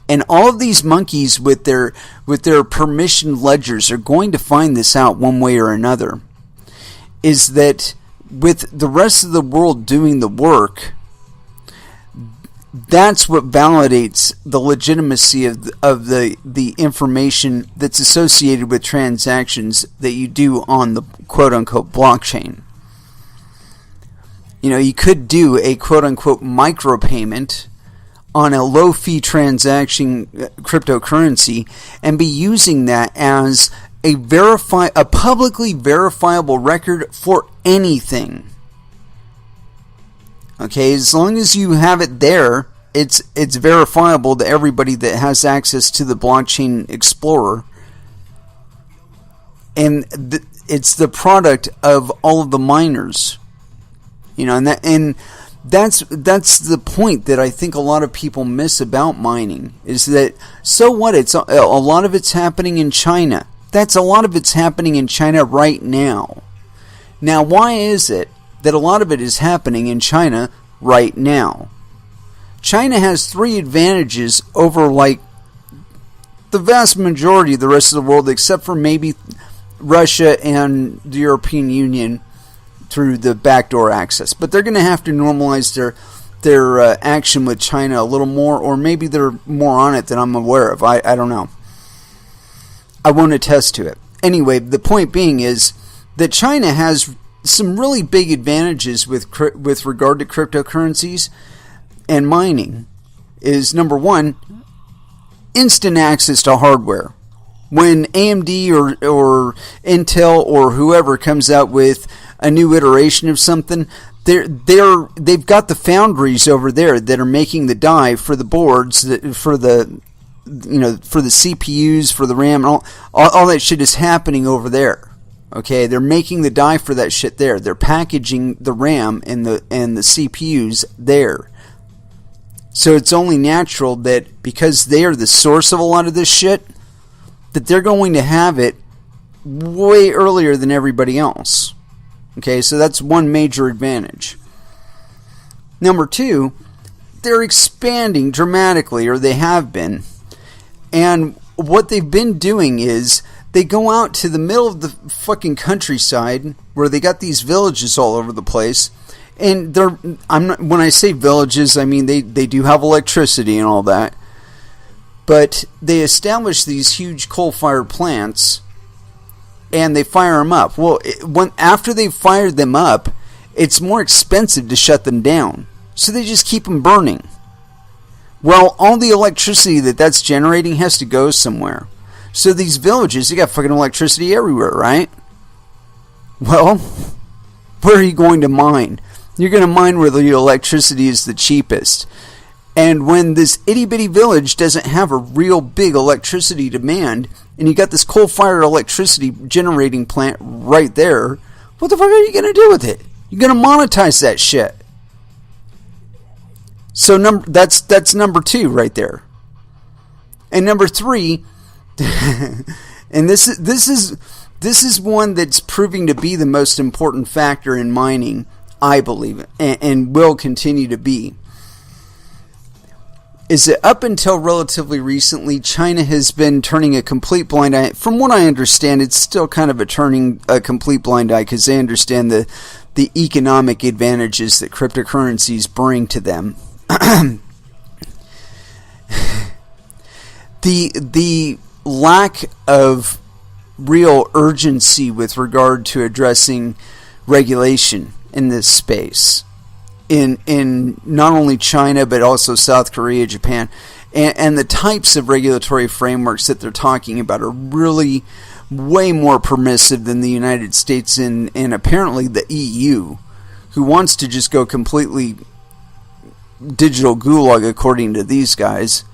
Speaker 1: and all of these monkeys with their permissioned ledgers are going to find this out one way or another, is that with the rest of the world doing the work, that's what validates the legitimacy of the information that's associated with transactions that you do on the quote-unquote blockchain. You know, you could do a quote-unquote micropayment on a low-fee transaction cryptocurrency and be using that as a publicly verifiable record for anything. Okay, as long as you have it there, it's verifiable to everybody that has access to the blockchain explorer, and it's the product of all of the miners. You know, and that's the point that I think a lot of people miss about mining, is that so what? It's a lot of it's happening in China. A lot of it's happening in China right now. Now, why is it that a lot of it is happening in China right now? China has three advantages over like the vast majority of the rest of the world, except for maybe Russia and the European Union through the backdoor access. But they're going to have to normalize their action with China a little more, or maybe they're more on it than I'm aware of. I don't know. I won't attest to it. Anyway, the point being is that China has some really big advantages with regard to cryptocurrencies and mining. Is number one, instant access to hardware. When AMD or Intel or whoever comes out with a new iteration of something, they've got the foundries over there that are making the die for the boards, for the CPUs, for the RAM, and all that shit is happening over there. Okay, they're making the die for that shit there. They're packaging the RAM and the CPUs there. So it's only natural that because they are the source of a lot of this shit, that they're going to have it way earlier than everybody else. Okay, so that's one major advantage. Number two, they're expanding dramatically, or they have been. And what they've been doing is they go out to the middle of the fucking countryside where they got these villages all over the place. And when I say villages, I mean they do have electricity and all that. But they establish these huge coal-fired plants and they fire them up. Well, after they've fired them up, it's more expensive to shut them down. So they just keep them burning. Well, all the electricity that's generating has to go somewhere. So these villages, they got fucking electricity everywhere, right? Well, where are you going to mine? You're going to mine where the electricity is the cheapest. And when this itty-bitty village doesn't have a real big electricity demand, and you got this coal-fired electricity generating plant right there, what the fuck are you going to do with it? You're going to monetize that shit. So that's number two right there. And number three, and this is one that's proving to be the most important factor in mining, I believe, and will continue to be, is that up until relatively recently, China has been turning a complete blind eye. From what I understand, it's still kind of turning a complete blind eye because they understand the economic advantages that cryptocurrencies bring to them. The lack of real urgency with regard to addressing regulation in this space in not only China but also South Korea, Japan, and the types of regulatory frameworks that they're talking about are really way more permissive than the United States and apparently the EU, who wants to just go completely digital gulag according to these guys,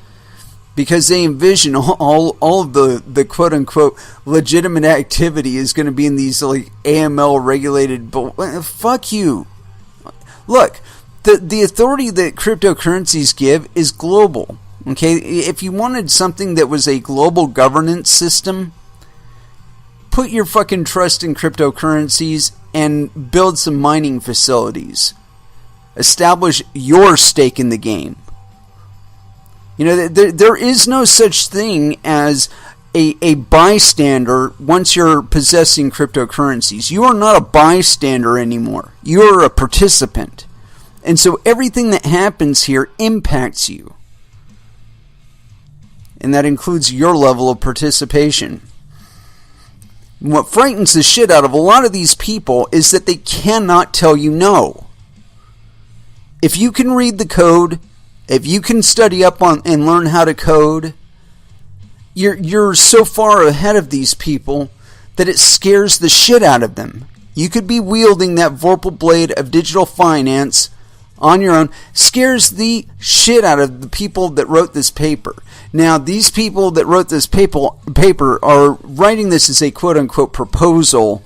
Speaker 1: because they envision all of the quote unquote legitimate activity is going to be in these like AML regulated. Fuck you. Look, the authority that cryptocurrencies give is global. Okay, if you wanted something that was a global governance system, put your fucking trust in cryptocurrencies and build some mining facilities. Establish your stake in the game. You know, there is no such thing as a bystander once you're possessing cryptocurrencies. You are not a bystander anymore. You are a participant. And so everything that happens here impacts you. And that includes your level of participation. And what frightens the shit out of a lot of these people is that they cannot tell you no. If you can read the code, if you can study up on and learn how to code, you're so far ahead of these people that it scares the shit out of them. You could be wielding that Vorpal blade of digital finance on your own. Scares the shit out of the people that wrote this paper. Now, these people that wrote this paper are writing this as a quote-unquote proposal.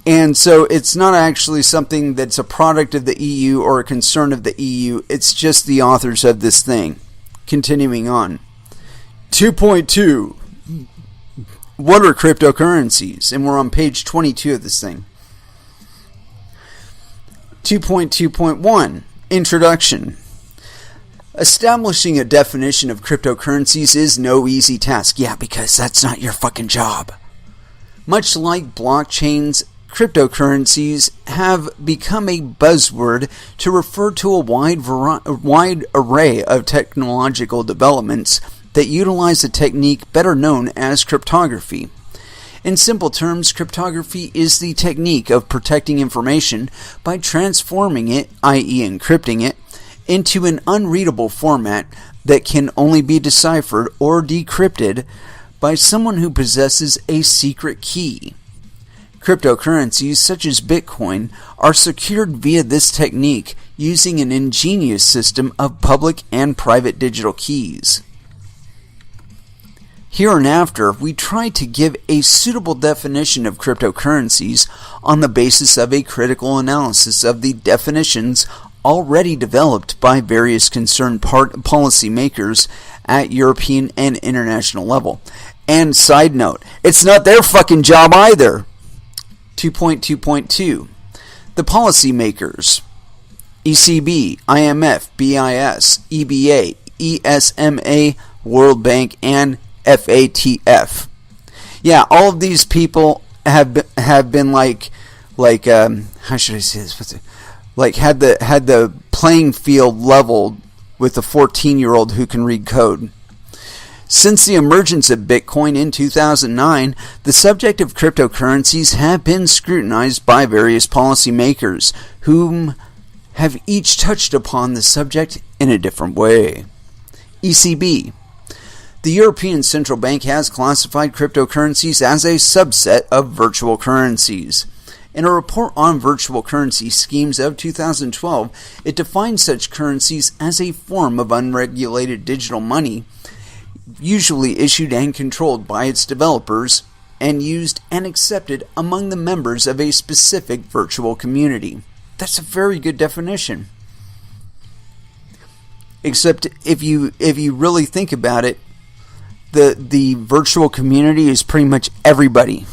Speaker 1: And so it's not actually something that's a product of the EU or a concern of the EU. It's just the authors of this thing. Continuing on. 2.2. What are cryptocurrencies? And we're on page 22 of this thing. 2.2.1. Introduction. Establishing a definition of cryptocurrencies is no easy task. Yeah, because that's not your fucking job. Much like blockchains, cryptocurrencies have become a buzzword to refer to a wide array of technological developments that utilize a technique better known as cryptography. In simple terms, cryptography is the technique of protecting information by transforming it, i.e. encrypting it, into an unreadable format that can only be deciphered or decrypted by someone who possesses a secret key. Cryptocurrencies such as Bitcoin are secured via this technique using an ingenious system of public and private digital keys. Hereinafter, we try to give a suitable definition of cryptocurrencies on the basis of a critical analysis of the definitions already developed by various concerned policymakers at European and international level. And side note, it's not their fucking job either. 2.2.2. The policymakers: ECB, IMF, BIS, EBA, ESMA, World Bank, and FATF. Yeah, all of these people have been like how should I say this? Had the playing field leveled with a 14-year-old who can read code. Since the emergence of Bitcoin in 2009, the subject of cryptocurrencies have been scrutinized by various policymakers, whom have each touched upon the subject in a different way. ECB. The European Central Bank has classified cryptocurrencies as a subset of virtual currencies. In a report on virtual currency schemes of 2012, it defines such currencies as a form of unregulated digital money, usually issued and controlled by its developers, and used and accepted among the members of a specific virtual community. That's a very good definition. Except if you really think about it, the virtual community is pretty much everybody.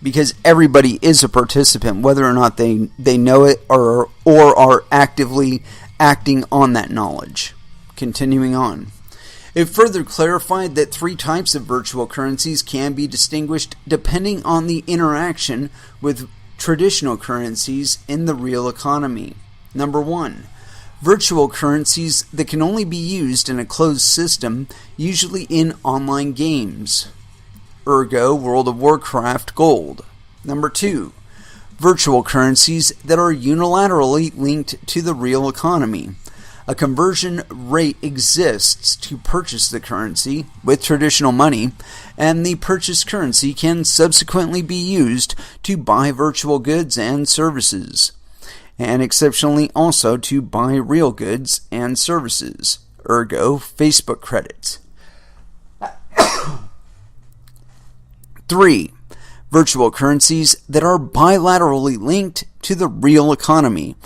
Speaker 1: Because everybody is a participant, whether or not they know it or are actively acting on that knowledge. Continuing on. It further clarified that 3 types of virtual currencies can be distinguished depending on the interaction with traditional currencies in the real economy. Number 1. Virtual currencies that can only be used in a closed system, usually in online games. Ergo, World of Warcraft Gold. Number 2. Virtual currencies that are unilaterally linked to the real economy. A conversion rate exists to purchase the currency with traditional money, and the purchased currency can subsequently be used to buy virtual goods and services, and exceptionally also to buy real goods and services. Ergo, Facebook credits. 3. Virtual currencies that are bilaterally linked to the real economy.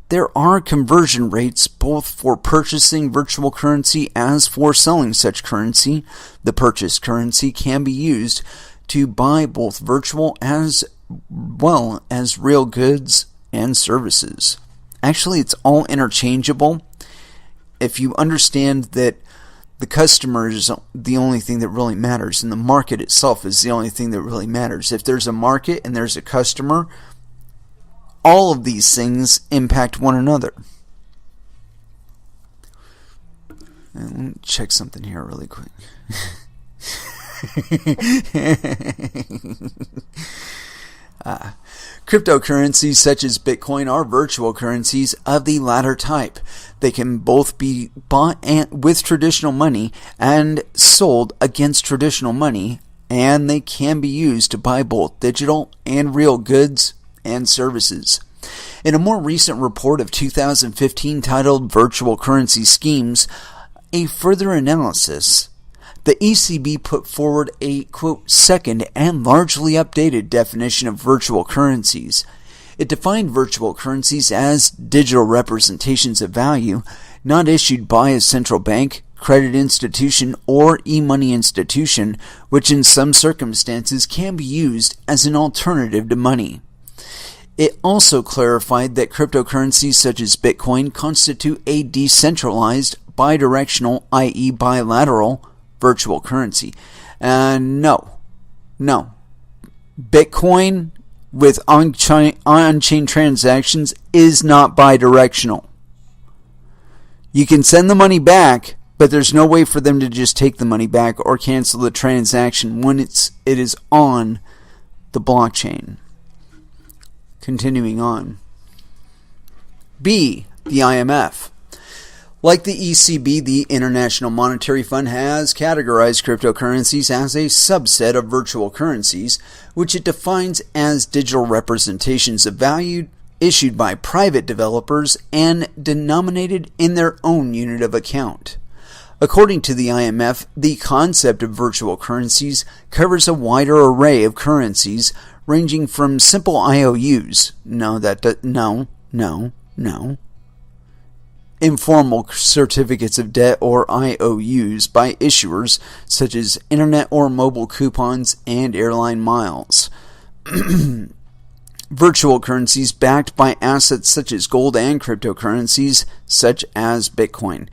Speaker 1: There are conversion rates both for purchasing virtual currency as for selling such currency. The purchased currency can be used to buy both virtual as well as real goods and services. Actually, it's all interchangeable if you understand that the customer is the only thing that really matters, and the market itself is the only thing that really matters. If there's a market and there's a customer, all of these things impact one another. And let me check something here really quick. Cryptocurrencies such as Bitcoin are virtual currencies of the latter type. They can both be bought with traditional money and sold against traditional money, and they can be used to buy both digital and real goods and services. In a more recent report of 2015 titled Virtual Currency Schemes, a further analysis, the ECB put forward a, quote, second and largely updated definition of virtual currencies. It defined virtual currencies as digital representations of value, not issued by a central bank, credit institution, or e-money institution, which in some circumstances can be used as an alternative to money. It also clarified that cryptocurrencies such as Bitcoin constitute a decentralized, bidirectional, i.e. bilateral, virtual currency. No. Bitcoin with on-chain transactions is not bidirectional. You can send the money back, but there's no way for them to just take the money back or cancel the transaction when it is on the blockchain. Continuing on. B. The IMF. Like the ECB, the International Monetary Fund has categorized cryptocurrencies as a subset of virtual currencies, which it defines as digital representations of value issued by private developers and denominated in their own unit of account. According to the IMF, the concept of virtual currencies covers a wider array of currencies ranging from simple IOUs, informal certificates of debt or IOUs by issuers such as internet or mobile coupons and airline miles. Virtual currencies backed by assets such as gold and cryptocurrencies such as Bitcoin.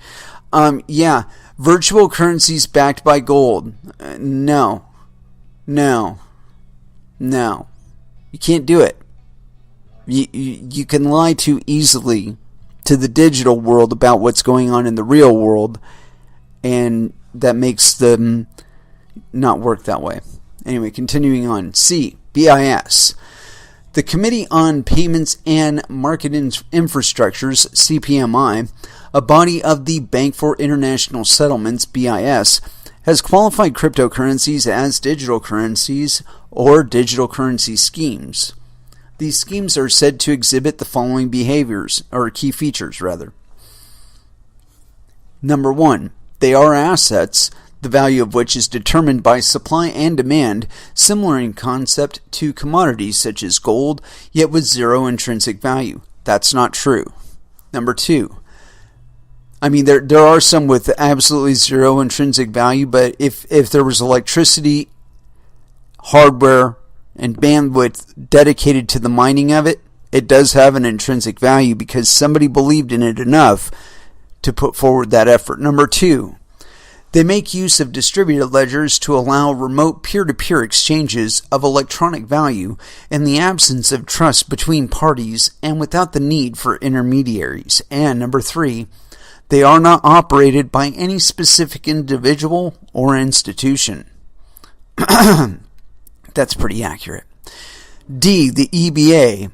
Speaker 1: Virtual currencies backed by gold. No. You can't do it. You can lie too easily to the digital world about what's going on in the real world, and that makes them not work that way. Anyway, continuing on. C, BIS. The Committee on Payments and Market Infrastructures, CPMI, a body of the Bank for International Settlements, BIS, has qualified cryptocurrencies as digital currencies or digital currency schemes. These schemes are said to exhibit the following key features. Number 1, they are assets, the value of which is determined by supply and demand, similar in concept to commodities such as gold, yet with zero intrinsic value. That's not true. Number 2, there are some with absolutely zero intrinsic value, but if there was electricity, hardware, and bandwidth dedicated to the mining of it, it does have an intrinsic value because somebody believed in it enough to put forward that effort. Number 2, they make use of distributed ledgers to allow remote peer-to-peer exchanges of electronic value in the absence of trust between parties and without the need for intermediaries. And number 3, they are not operated by any specific individual or institution. That's pretty accurate. D, the EBA.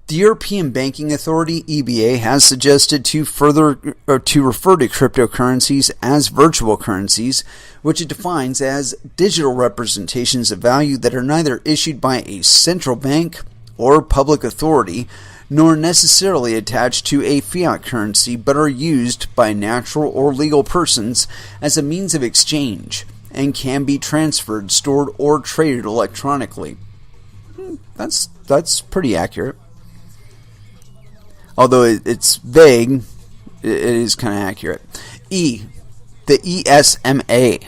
Speaker 1: The European Banking Authority, EBA, has suggested to refer to cryptocurrencies as virtual currencies, which it defines as digital representations of value that are neither issued by a central bank or public authority, nor necessarily attached to a fiat currency, but are used by natural or legal persons as a means of exchange, and can be transferred, stored, or traded electronically. That's pretty accurate. Although it's vague, it is kind of accurate. E, the ESMA.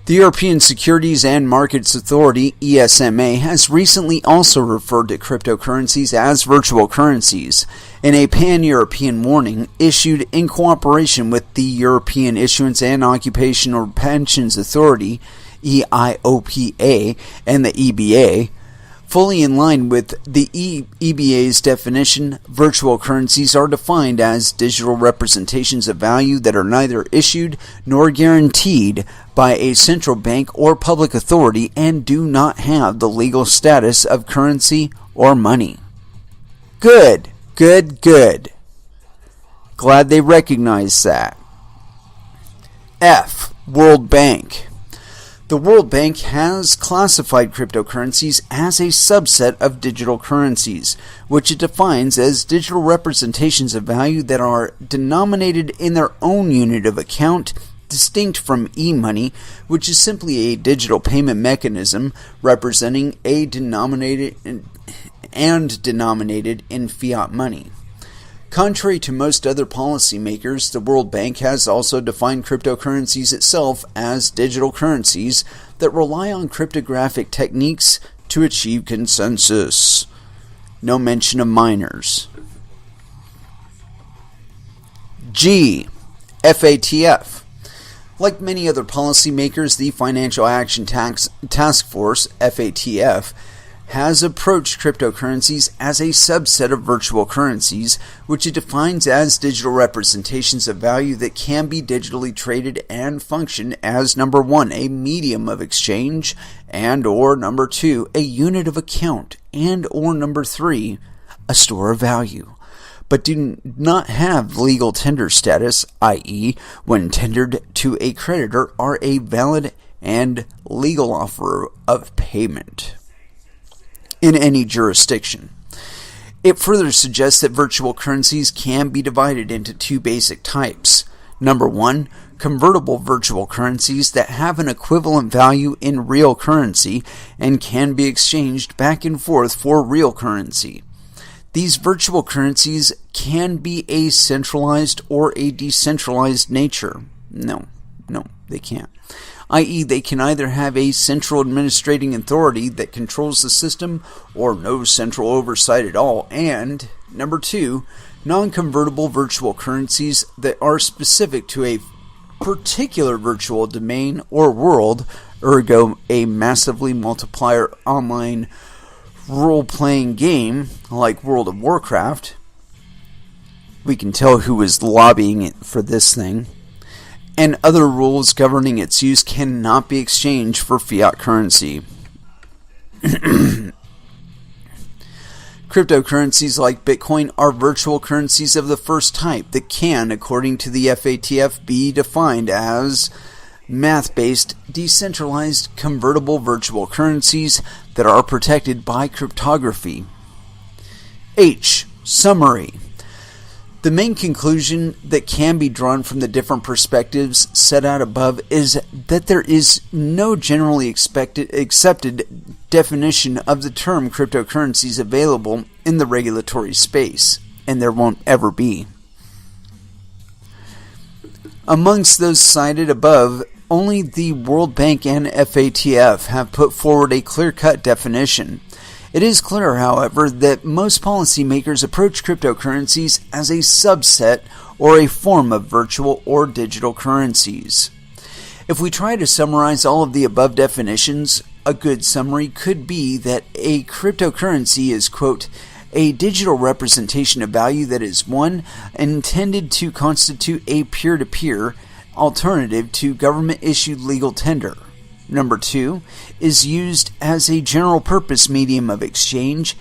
Speaker 1: The European Securities and Markets Authority, ESMA, has recently also referred to cryptocurrencies as virtual currencies in a pan-European warning issued in cooperation with the European Issuance and Occupational Pensions Authority, EIOPA, and the EBA. Fully in line with the EBA's definition, virtual currencies are defined as digital representations of value that are neither issued nor guaranteed by a central bank or public authority and do not have the legal status of currency or money. Good. Glad they recognize that. F, World Bank. The World Bank has classified cryptocurrencies as a subset of digital currencies, which it defines as digital representations of value that are denominated in their own unit of account, distinct from e-money, which is simply a digital payment mechanism representing a denominated in fiat money. Contrary to most other policymakers, the World Bank has also defined cryptocurrencies itself as digital currencies that rely on cryptographic techniques to achieve consensus. No mention of miners. G, FATF. Like many other policymakers, the Financial Action Task Force, FATF, has approached cryptocurrencies as a subset of virtual currencies, which it defines as digital representations of value that can be digitally traded and function as, number 1, a medium of exchange, and or, number 2, a unit of account, and or, number 3, a store of value. but do not have legal tender status, i.e., when tendered to a creditor, are a valid and legal offer of payment in any jurisdiction. It further suggests that virtual currencies can be divided into two basic types. Number one, convertible virtual currencies that have an equivalent value in real currency and can be exchanged back and forth for real currency. These virtual currencies can be a centralized or a decentralized nature. No, they can't. I.e., they can either have a central administrating authority that controls the system or no central oversight at all. And, number two, non-convertible virtual currencies that are specific to a particular virtual domain or world, ergo a massively multiplier online role-playing game like World of Warcraft. We can tell who is lobbying it for this thing. And other rules governing its use cannot be exchanged for fiat currency. Cryptocurrencies like Bitcoin are virtual currencies of the first type that can, according to the FATF, be defined as math-based, decentralized, convertible virtual currencies that are protected by cryptography. H. Summary. The main conclusion that can be drawn from the different perspectives set out above is that there is no generally accepted definition of the term cryptocurrencies available in the regulatory space, and there won't ever be. Amongst those cited above, only the World Bank and FATF have put forward a clear-cut definition. It is clear, however, that most policymakers approach cryptocurrencies as a subset or a form of virtual or digital currencies. If we try to summarize all of the above definitions, a good summary could be that a cryptocurrency is, quote, a digital representation of value that is, one, intended to constitute a peer-to-peer alternative to government-issued legal tender. Number two, is used as a general-purpose medium of exchange,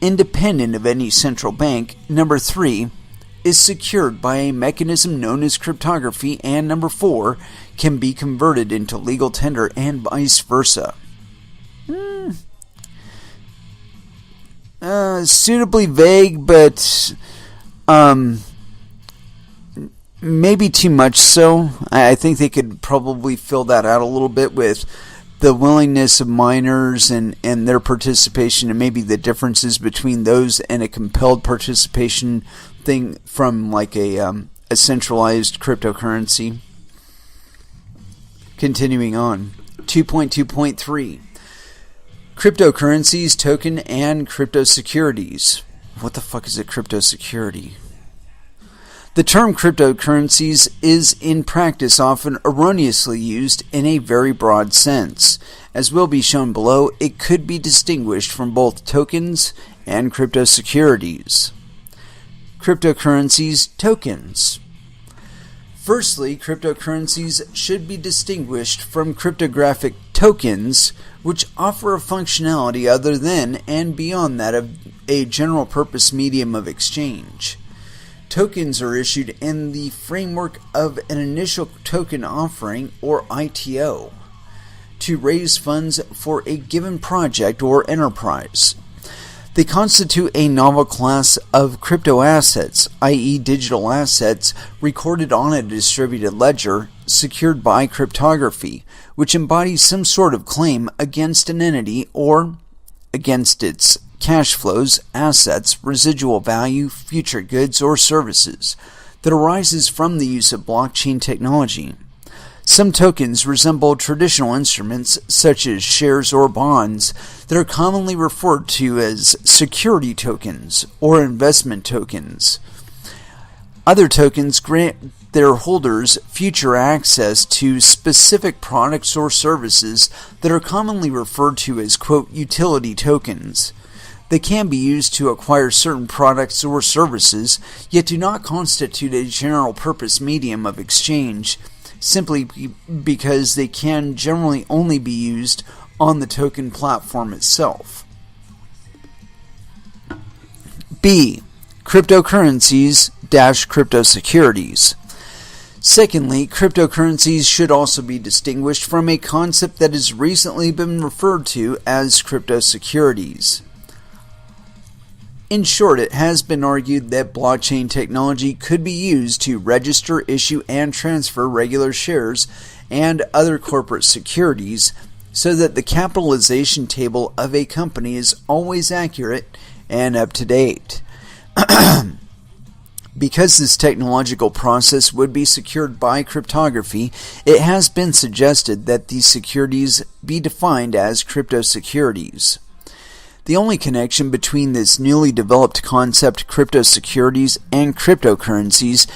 Speaker 1: independent of any central bank. Number three, is secured by a mechanism known as cryptography. And number four, can be converted into legal tender and vice versa. Suitably vague, but maybe too much so. I think they could probably fill that out a little bit with the willingness of minors and their participation, and maybe the differences between those and a compelled participation thing from like a centralized cryptocurrency. Continuing on. 2.2.3 Cryptocurrencies, token, and cryptosecurities. What the fuck is a cryptosecurity? The term cryptocurrencies is in practice often erroneously used in a very broad sense. As will be shown below, it could be distinguished from both tokens and cryptosecurities. Cryptocurrencies, tokens. Firstly, cryptocurrencies should be distinguished from cryptographic tokens, which offer a functionality other than and beyond that of a general-purpose medium of exchange. Tokens are issued in the framework of an initial token offering, or ITO, to raise funds for a given project or enterprise. They constitute a novel class of crypto assets, i.e. digital assets recorded on a distributed ledger secured by cryptography, which embodies some sort of claim against an entity or against its cash flows, assets, residual value, future goods, or services that arises from the use of blockchain technology. Some tokens resemble traditional instruments such as shares or bonds that are commonly referred to as security tokens or investment tokens. Other tokens grant their holders future access to specific products or services that are commonly referred to as, quote, utility tokens. They can be used to acquire certain products or services, yet do not constitute a general-purpose medium of exchange, simply because they can generally only be used on the token platform itself. B. cryptocurrencies-crypto securities. Secondly, cryptocurrencies should also be distinguished from a concept that has recently been referred to as crypto securities. In short, it has been argued that blockchain technology could be used to register, issue, and transfer regular shares and other corporate securities so that the capitalization table of a company is always accurate and up to date. Because this technological process would be secured by cryptography, it has been suggested that these securities be defined as crypto securities. The only connection between this newly developed concept, crypto securities, and cryptocurrencies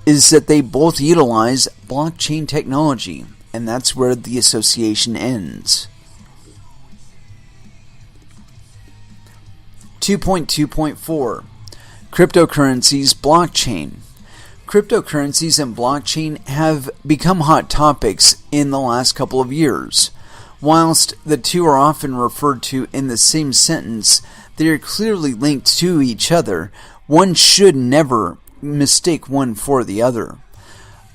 Speaker 1: is that they both utilize blockchain technology, and that's where the association ends. 2.2.4 Cryptocurrencies Blockchain. Cryptocurrencies and blockchain have become hot topics in the last couple of years. Whilst the two are often referred to in the same sentence, they are clearly linked to each other. One should never mistake one for the other.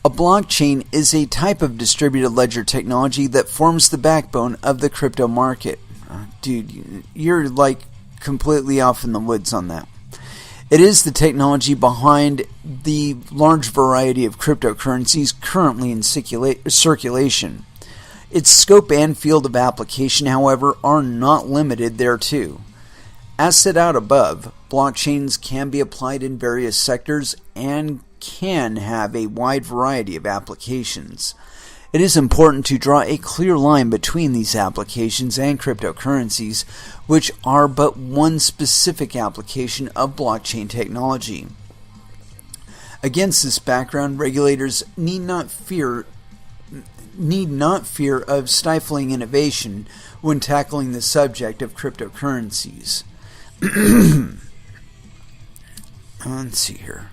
Speaker 1: A blockchain is a type of distributed ledger technology that forms the backbone of the crypto market. Dude, you're like completely off in the woods on that. It is the technology behind the large variety of cryptocurrencies currently in circulation. Its scope and field of application, however, are not limited thereto. As set out above, blockchains can be applied in various sectors and can have a wide variety of applications. It is important to draw a clear line between these applications and cryptocurrencies, which are but one specific application of blockchain technology. Against this background, regulators need not fear of stifling innovation when tackling the subject of cryptocurrencies. Let's see here.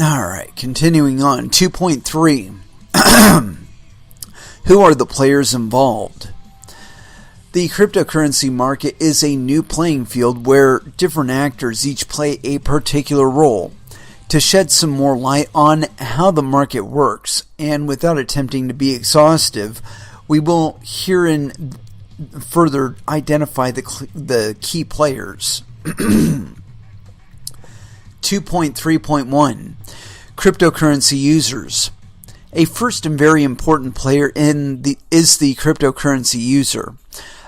Speaker 1: Alright, continuing on. 2.3 Who are the players involved? The cryptocurrency market is a new playing field where different actors each play a particular role. To shed some more light on how the market works, and without attempting to be exhaustive, we will herein further identify the key players. 2.3.1 Cryptocurrency users. A first and very important player is the cryptocurrency user.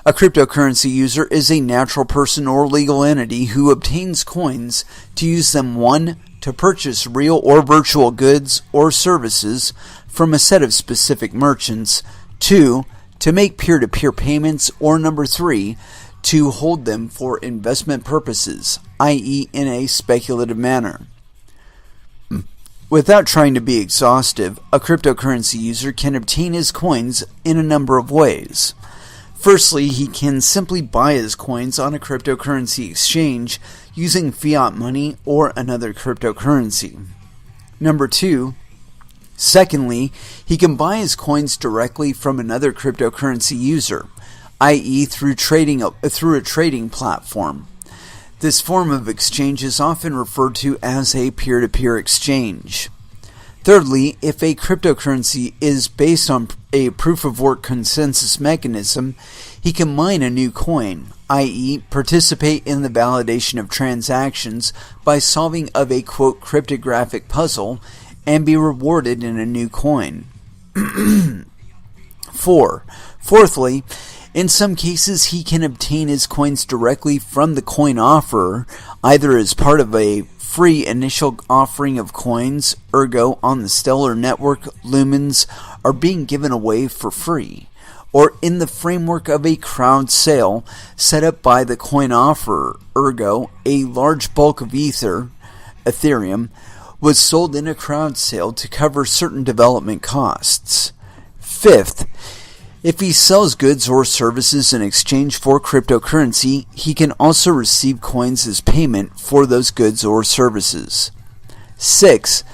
Speaker 1: A cryptocurrency user is a natural person or legal entity who obtains coins to use them 1. To purchase real or virtual goods or services from a set of specific merchants, 2. To make peer-to-peer payments, or 3. To hold them for investment purposes, i.e. in a speculative manner. Without trying to be exhaustive, a cryptocurrency user can obtain his coins in a number of ways. Firstly, he can simply buy his coins on a cryptocurrency exchange using fiat money or another cryptocurrency. 2. Secondly, he can buy his coins directly from another cryptocurrency user, i.e. through a trading platform. This form of exchange is often referred to as a peer-to-peer exchange. Thirdly, if a cryptocurrency is based on a proof-of-work consensus mechanism, he can mine a new coin, i.e. participate in the validation of transactions by solving of a, quote, cryptographic puzzle and be rewarded in a new coin. 4. Fourthly, in some cases he can obtain his coins directly from the coin offerer, either as part of a free initial offering of coins, ergo on the Stellar Network, lumens are being given away for free, or in the framework of a crowd sale set up by the coin offerer, ergo a large bulk of Ethereum, was sold in a crowd sale to cover certain development costs. 5th, if he sells goods or services in exchange for cryptocurrency, he can also receive coins as payment for those goods or services. 6.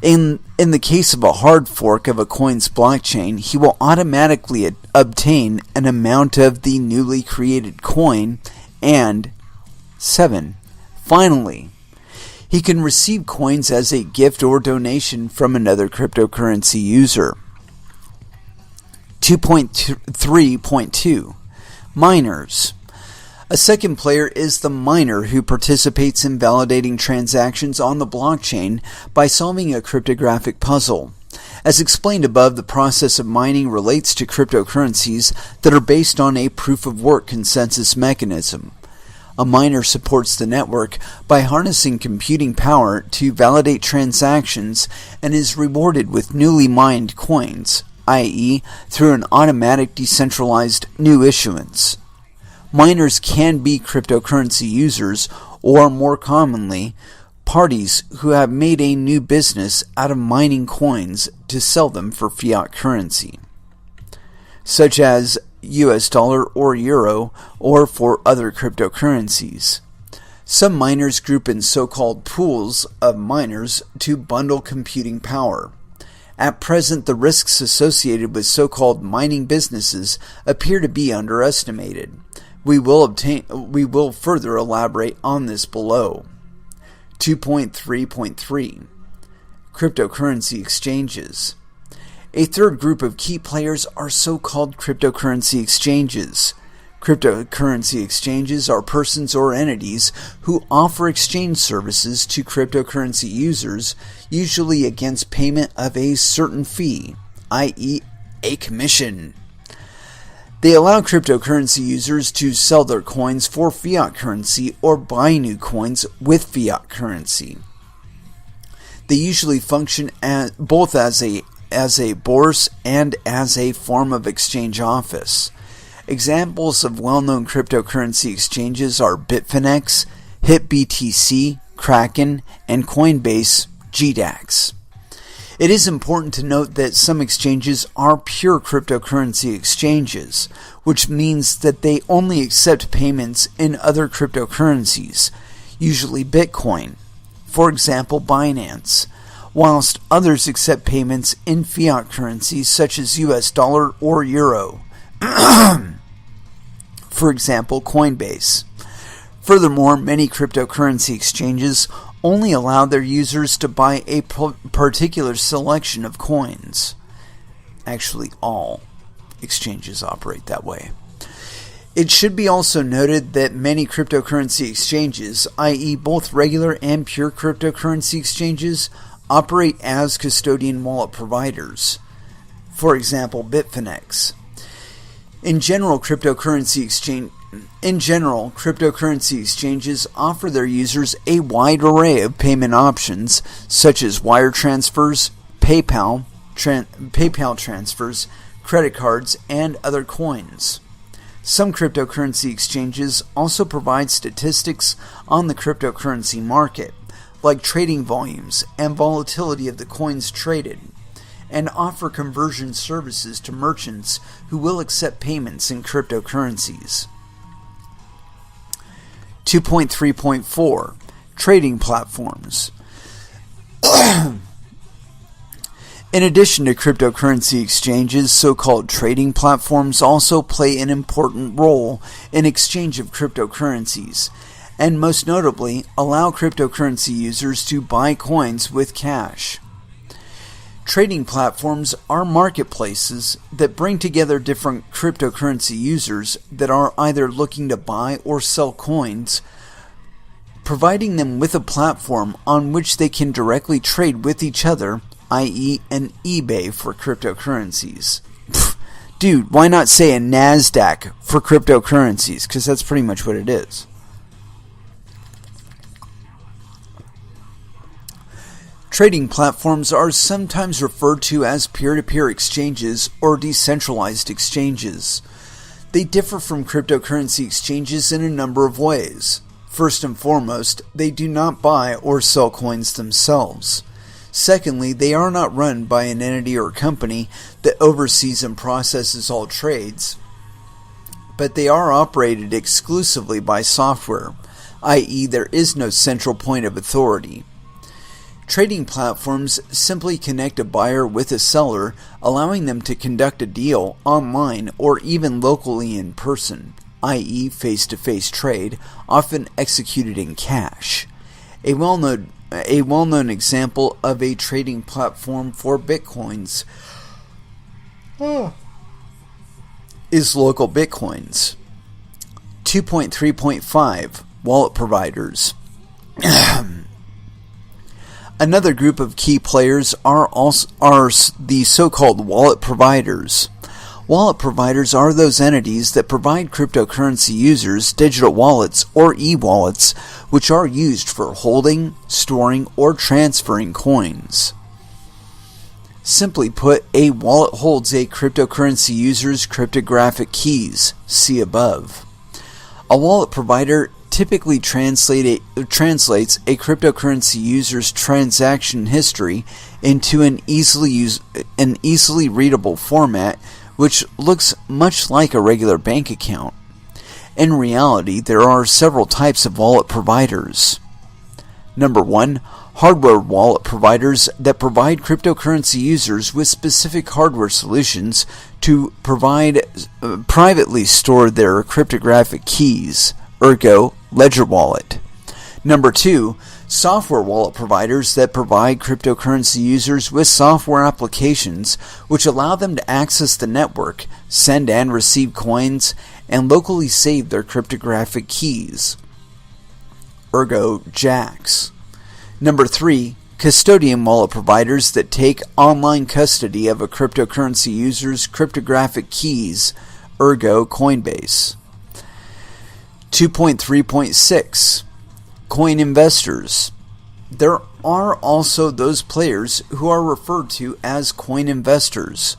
Speaker 1: In In the case of a hard fork of a coin's blockchain, he will automatically obtain an amount of the newly created coin. And 7. Finally, he can receive coins as a gift or donation from another cryptocurrency user. 2.3.2 Miners. A second player is the miner who participates in validating transactions on the blockchain by solving a cryptographic puzzle. As explained above, the process of mining relates to cryptocurrencies that are based on a proof-of-work consensus mechanism. A miner supports the network by harnessing computing power to validate transactions and is rewarded with newly mined coins, i.e., through an automatic decentralized new issuance. Miners can be cryptocurrency users, or more commonly, parties who have made a new business out of mining coins to sell them for fiat currency, such as US dollar or euro, or for other cryptocurrencies. Some miners group in so-called pools of miners to bundle computing power. At present, the risks associated with so-called mining businesses appear to be underestimated. We will further elaborate on this below. 2.3.3 Cryptocurrency exchanges. A third group of key players are so-called cryptocurrency exchanges. Cryptocurrency exchanges are persons or entities who offer exchange services to cryptocurrency users, usually against payment of a certain fee, i.e., a commission. They allow cryptocurrency users to sell their coins for fiat currency or buy new coins with fiat currency. They usually function both as a bourse and as a form of exchange office. Examples of well-known cryptocurrency exchanges are Bitfinex, HitBTC, Kraken, and Coinbase GDAX. It is important to note that some exchanges are pure cryptocurrency exchanges, which means that they only accept payments in other cryptocurrencies, usually Bitcoin, for example Binance, whilst others accept payments in fiat currencies such as US dollar or euro, for example Coinbase. Furthermore, many cryptocurrency exchanges only allow their users to buy a particular selection of coins. Actually, all exchanges operate that way. It should be also noted that many cryptocurrency exchanges, i.e. both regular and pure cryptocurrency exchanges, operate as custodian wallet providers. For example, Bitfinex. In general, cryptocurrency exchanges offer their users a wide array of payment options, such as wire transfers, PayPal transfers, credit cards, and other coins. Some cryptocurrency exchanges also provide statistics on the cryptocurrency market, like trading volumes and volatility of the coins traded, and offer conversion services to merchants who will accept payments in cryptocurrencies. 2.3.4 Trading platforms. In addition to cryptocurrency exchanges, so-called trading platforms also play an important role in exchange of cryptocurrencies, and most notably allow cryptocurrency users to buy coins with cash. Trading platforms are marketplaces that bring together different cryptocurrency users that are either looking to buy or sell coins, providing them with a platform on which they can directly trade with each other, i.e. an eBay for cryptocurrencies. Dude, why not say a NASDAQ for cryptocurrencies? Because that's pretty much what it is. Trading platforms are sometimes referred to as peer-to-peer exchanges or decentralized exchanges. They differ from cryptocurrency exchanges in a number of ways. First and foremost, they do not buy or sell coins themselves. Secondly, they are not run by an entity or company that oversees and processes all trades, but they are operated exclusively by software, i.e. there is no central point of authority. Trading platforms simply connect a buyer with a seller, allowing them to conduct a deal online or even locally in person, i.e. face-to-face trade, often executed in cash. A well-known example of a trading platform for Bitcoins is Local Bitcoins. 2.3.5 Wallet providers. Another group of key players are the so-called wallet providers. Wallet providers are those entities that provide cryptocurrency users digital wallets or e-wallets, which are used for holding, storing, or transferring coins. Simply put, a wallet holds a cryptocurrency user's cryptographic keys. See above. A wallet provider typically translates a cryptocurrency user's transaction history into an easily readable format, which looks much like a regular bank account. In reality, there are several types of wallet providers. Number 1, hardware wallet providers that provide cryptocurrency users with specific hardware solutions to privately store their cryptographic keys, ergo Ledger Wallet. Number 2, software wallet providers that provide cryptocurrency users with software applications which allow them to access the network, send and receive coins, and locally save their cryptographic keys, ergo JAX. Number 3, custodian wallet providers that take online custody of a cryptocurrency user's cryptographic keys, ergo Coinbase. 2.3.6 Coin investors. There are also those players who are referred to as coin investors.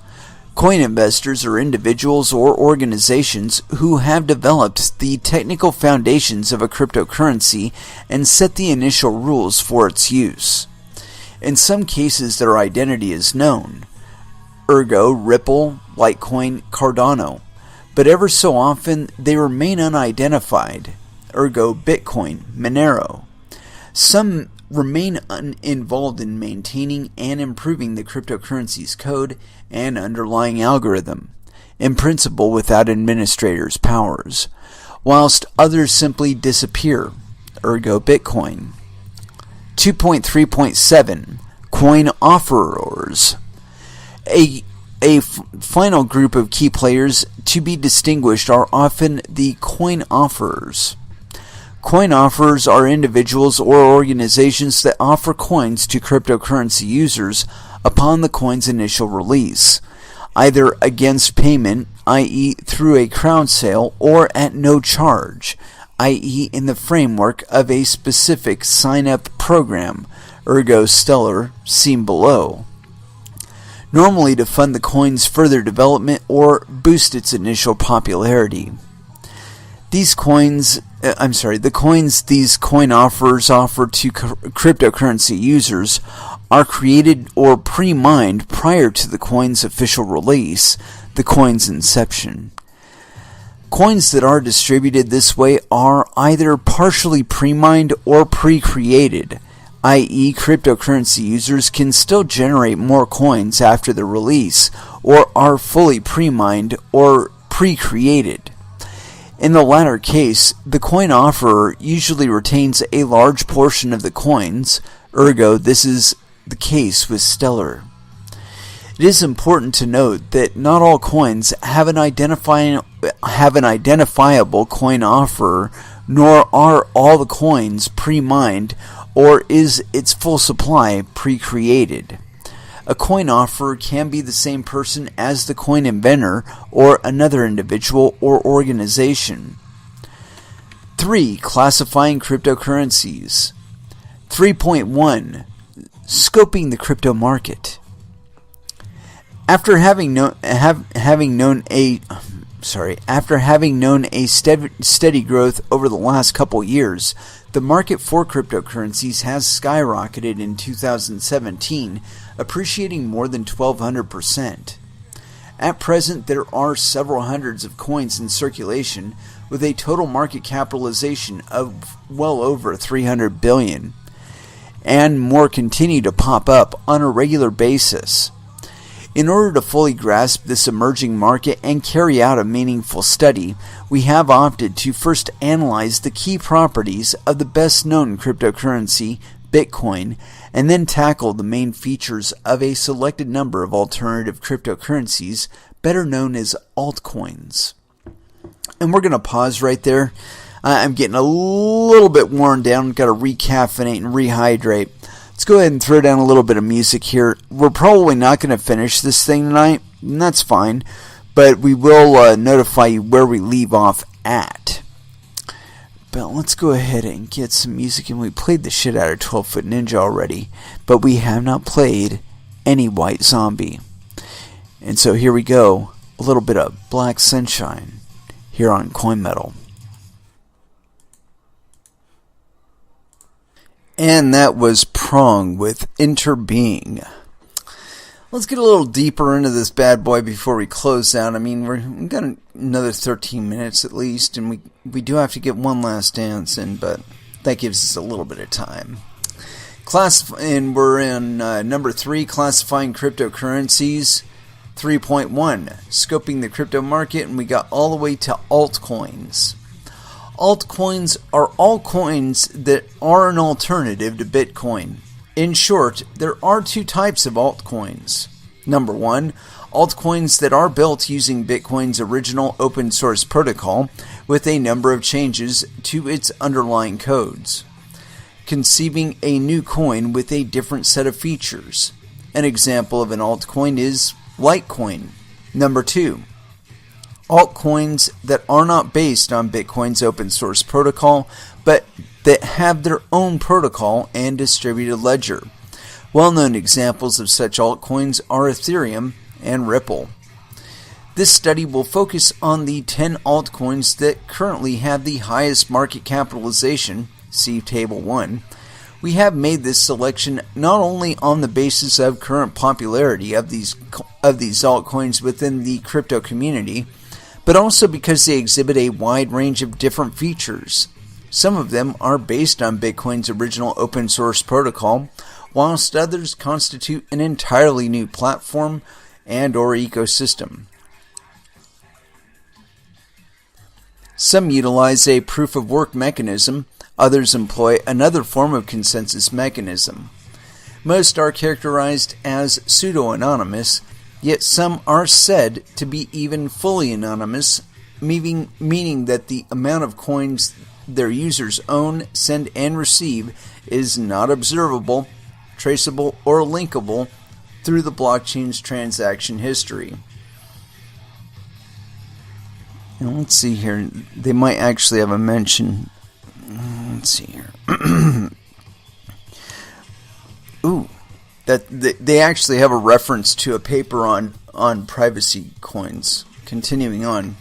Speaker 1: Coin investors are individuals or organizations who have developed the technical foundations of a cryptocurrency and set the initial rules for its use. In some cases, their identity is known, ergo Ripple, Litecoin, Cardano, but ever so often they remain unidentified, ergo Bitcoin, Monero. Some remain involved in maintaining and improving the cryptocurrency's code and underlying algorithm, in principle without administrators' powers, whilst others simply disappear, ergo Bitcoin. 2.3.7 Coin offerers. A final group of key players to be distinguished are often the coin offerers. Coin offerers are individuals or organizations that offer coins to cryptocurrency users upon the coin's initial release, either against payment, i.e. through a crowd sale, or at no charge, i.e. in the framework of a specific sign-up program, ergo Stellar, seen below, normally to fund the coin's further development or boost its initial popularity. The coins these coin offerers offer to cryptocurrency users are created or pre-mined prior to the coin's official release, the coin's inception. Coins that are distributed this way are either partially pre-mined or pre-created, i.e. cryptocurrency users can still generate more coins after the release, or are fully pre-mined or pre-created. In the latter case, the coin offerer usually retains a large portion of the coins, ergo this is the case with Stellar. It is important to note that not all coins have an identifiable coin offerer, nor are all the coins pre-mined or is its full supply pre-created. A coin offerer can be the same person as the coin inventor or another individual or organization. 3. Classifying cryptocurrencies. 3.1 Scoping the crypto market. After having known a steady growth over the last couple years, the market for cryptocurrencies has skyrocketed in 2017, appreciating more than 1,200%. At present, there are several hundreds of coins in circulation, with a total market capitalization of well over $300 billion. and more continue to pop up on a regular basis. In order to fully grasp this emerging market and carry out a meaningful study, we have opted to first analyze the key properties of the best-known cryptocurrency, Bitcoin, and then tackle the main features of a selected number of alternative cryptocurrencies, better known as altcoins. And we're going to pause right there. I'm getting a little bit worn down, got to recaffeinate and rehydrate. Let's go ahead and throw down a little bit of music here. We're probably not going to finish this thing tonight, and that's fine, but we will notify you where we leave off at. But let's go ahead and get some music, and we played the shit out of 12-Foot Ninja already, but we have not played any White Zombie. And so here we go, a little bit of Black Sunshine here on Coin Metal. And that was Prong with Interbeing. Let's get a little deeper into this bad boy before we close out. I mean, we've got another 13 minutes at least, and we do have to get one last dance in, but that gives us a little bit of time. And we're in number 3, classifying cryptocurrencies. 3.1, scoping the crypto market, and we got all the way to altcoins. Altcoins are all coins that are an alternative to Bitcoin. In short, there are 2 types of altcoins. Number 1, altcoins that are built using Bitcoin's original open source protocol with a number of changes to its underlying codes, conceiving a new coin with a different set of features. An example of an altcoin is Litecoin. Number 2, altcoins that are not based on Bitcoin's open source protocol, but that have their own protocol and distributed ledger. Well-known examples of such altcoins are Ethereum and Ripple. This study will focus on the 10 altcoins that currently have the highest market capitalization, see Table 1. We have made this selection not only on the basis of current popularity of these altcoins within the crypto community, but also because they exhibit a wide range of different features. Some of them are based on Bitcoin's original open source protocol, whilst others constitute an entirely new platform and or ecosystem. Some utilize a proof-of-work mechanism, others employ another form of consensus mechanism. Most are characterized as pseudo-anonymous, yet some are said to be even fully anonymous, meaning that the amount of coins their users own, send, and receive is not observable, traceable, or linkable through the blockchain's transaction history. And let's see here. They might actually have a mention. Let's see here. Ooh, that they actually have a reference to a paper on privacy coins. Continuing on.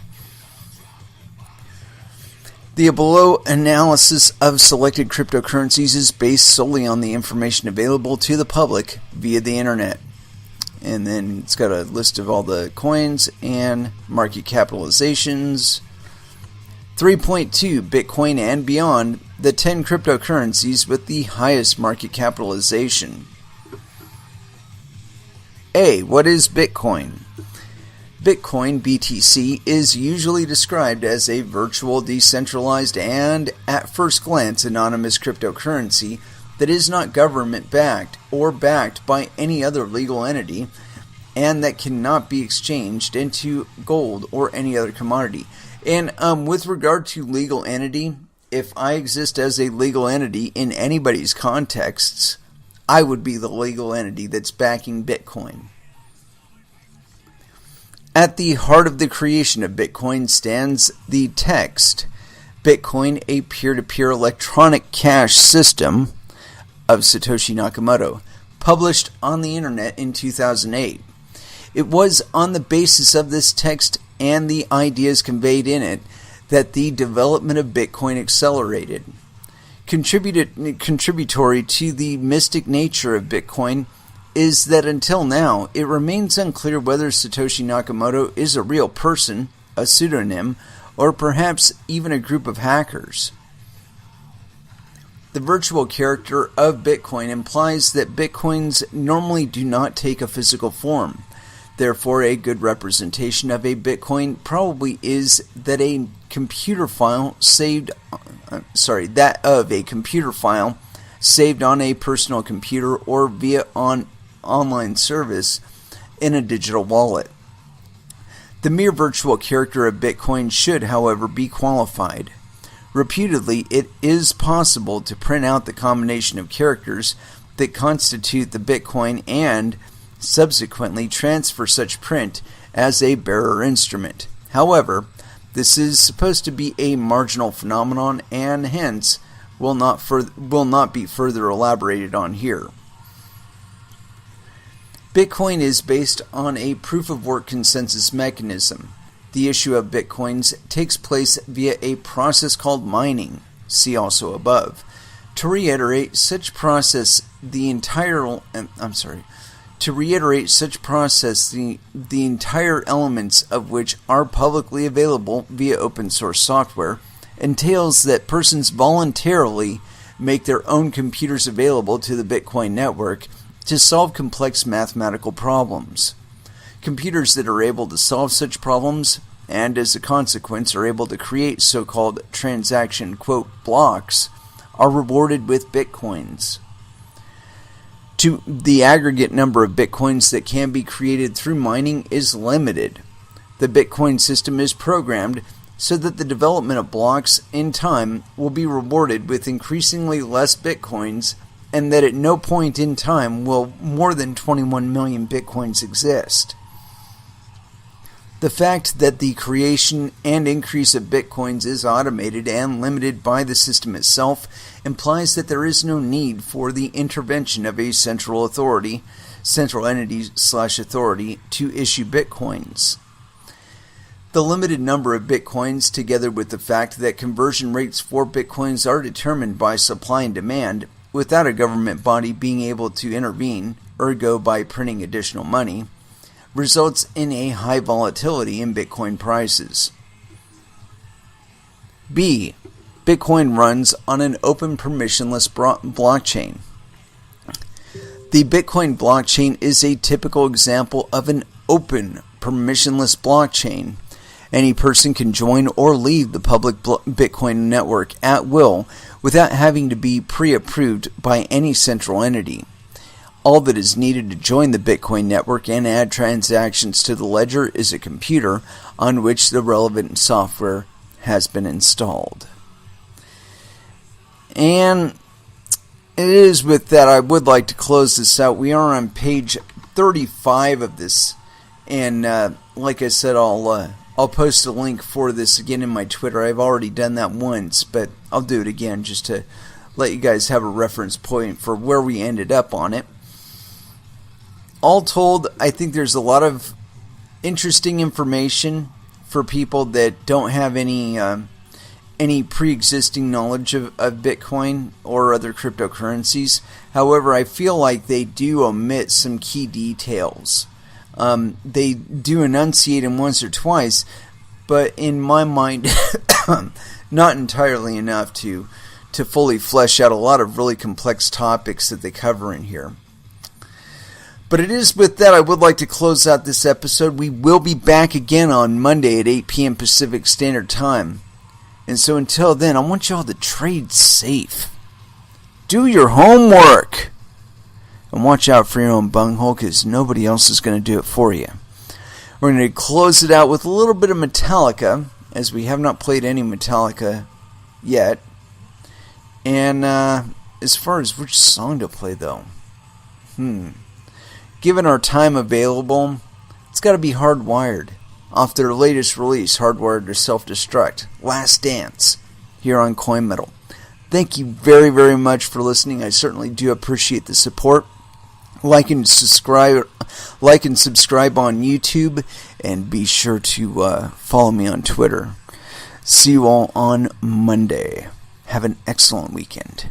Speaker 1: The below analysis of selected cryptocurrencies is based solely on the information available to the public via the internet. And then it's got a list of all the coins and market capitalizations. 3.2, Bitcoin and beyond, the 10 cryptocurrencies with the highest market capitalization. A. What is Bitcoin? Bitcoin, BTC, is usually described as a virtual, decentralized, and, at first glance, anonymous cryptocurrency that is not government-backed or backed by any other legal entity, and that cannot be exchanged into gold or any other commodity. And with regard to legal entity, if I exist as a legal entity in anybody's contexts, I would be the legal entity that's backing Bitcoin. At the heart of the creation of Bitcoin stands the text, Bitcoin, a peer-to-peer electronic cash system of Satoshi Nakamoto, published on the internet in 2008. It was on the basis of this text and the ideas conveyed in it that the development of Bitcoin accelerated. Contributory to the mystic nature of Bitcoin is that until now, it remains unclear whether Satoshi Nakamoto is a real person, a pseudonym, or perhaps even a group of hackers. The virtual character of Bitcoin implies that Bitcoins normally do not take a physical form. Therefore, a good representation of a Bitcoin probably is that a computer file saved on a personal computer or via an online service in a digital wallet. The mere virtual character of Bitcoin should, however, be qualified. Reputedly, it is possible to print out the combination of characters that constitute the Bitcoin and subsequently transfer such print as a bearer instrument. However, this is supposed to be a marginal phenomenon and hence will not be further elaborated on here. Bitcoin is based on a proof-of-work consensus mechanism. The issue of Bitcoins takes place via a process called mining, see also above. To reiterate such process, the entire elements of which are publicly available via open source software entails that persons voluntarily make their own computers available to the Bitcoin network to solve complex mathematical problems. Computers that are able to solve such problems and as a consequence are able to create so-called transaction blocks are rewarded with Bitcoins. The aggregate number of Bitcoins that can be created through mining is limited. The Bitcoin system is programmed so that the development of blocks in time will be rewarded with increasingly less Bitcoins and that at no point in time will more than 21 million Bitcoins exist. The fact that the creation and increase of Bitcoins is automated and limited by the system itself implies that there is no need for the intervention of a central entity/authority to issue Bitcoins. The limited number of Bitcoins, together with the fact that conversion rates for Bitcoins are determined by supply and demand, without a government body being able to intervene, ergo by printing additional money, results in a high volatility in Bitcoin prices. B. Bitcoin runs on an open permissionless blockchain. The Bitcoin blockchain is a typical example of an open permissionless blockchain. Any person can join or leave the public Bitcoin network at will without having to be pre-approved by any central entity. All that is needed to join the Bitcoin network and add transactions to the ledger is a computer on which the relevant software has been installed. And it is with that I would like to close this out. We are on page 35 of this, and like I said, I'll post a link for this again in my Twitter. I've already done that once, but I'll do it again just to let you guys have a reference point for where we ended up on it. All told, I think there's a lot of interesting information for people that don't have any pre-existing knowledge of Bitcoin or other cryptocurrencies. However, I feel like they do omit some key details. They do enunciate them once or twice, but in my mind, not entirely enough to fully flesh out a lot of really complex topics that they cover in here. But it is with that I would like to close out this episode. We will be back again on Monday at 8 p.m. Pacific Standard Time. And so until then, I want y'all to trade safe. Do your homework. And watch out for your own bunghole, because nobody else is going to do it for you. We're going to close it out with a little bit of Metallica, as we have not played any Metallica yet. And as far as which song to play, though, given our time available, it's got to be Hardwired, off their latest release, Hardwired to Self-Destruct, Last Dance, here on Coin Metal. Thank you very, very much for listening. I certainly do appreciate the support. Like and subscribe on YouTube, and be sure to follow me on Twitter. See you all on Monday. Have an excellent weekend.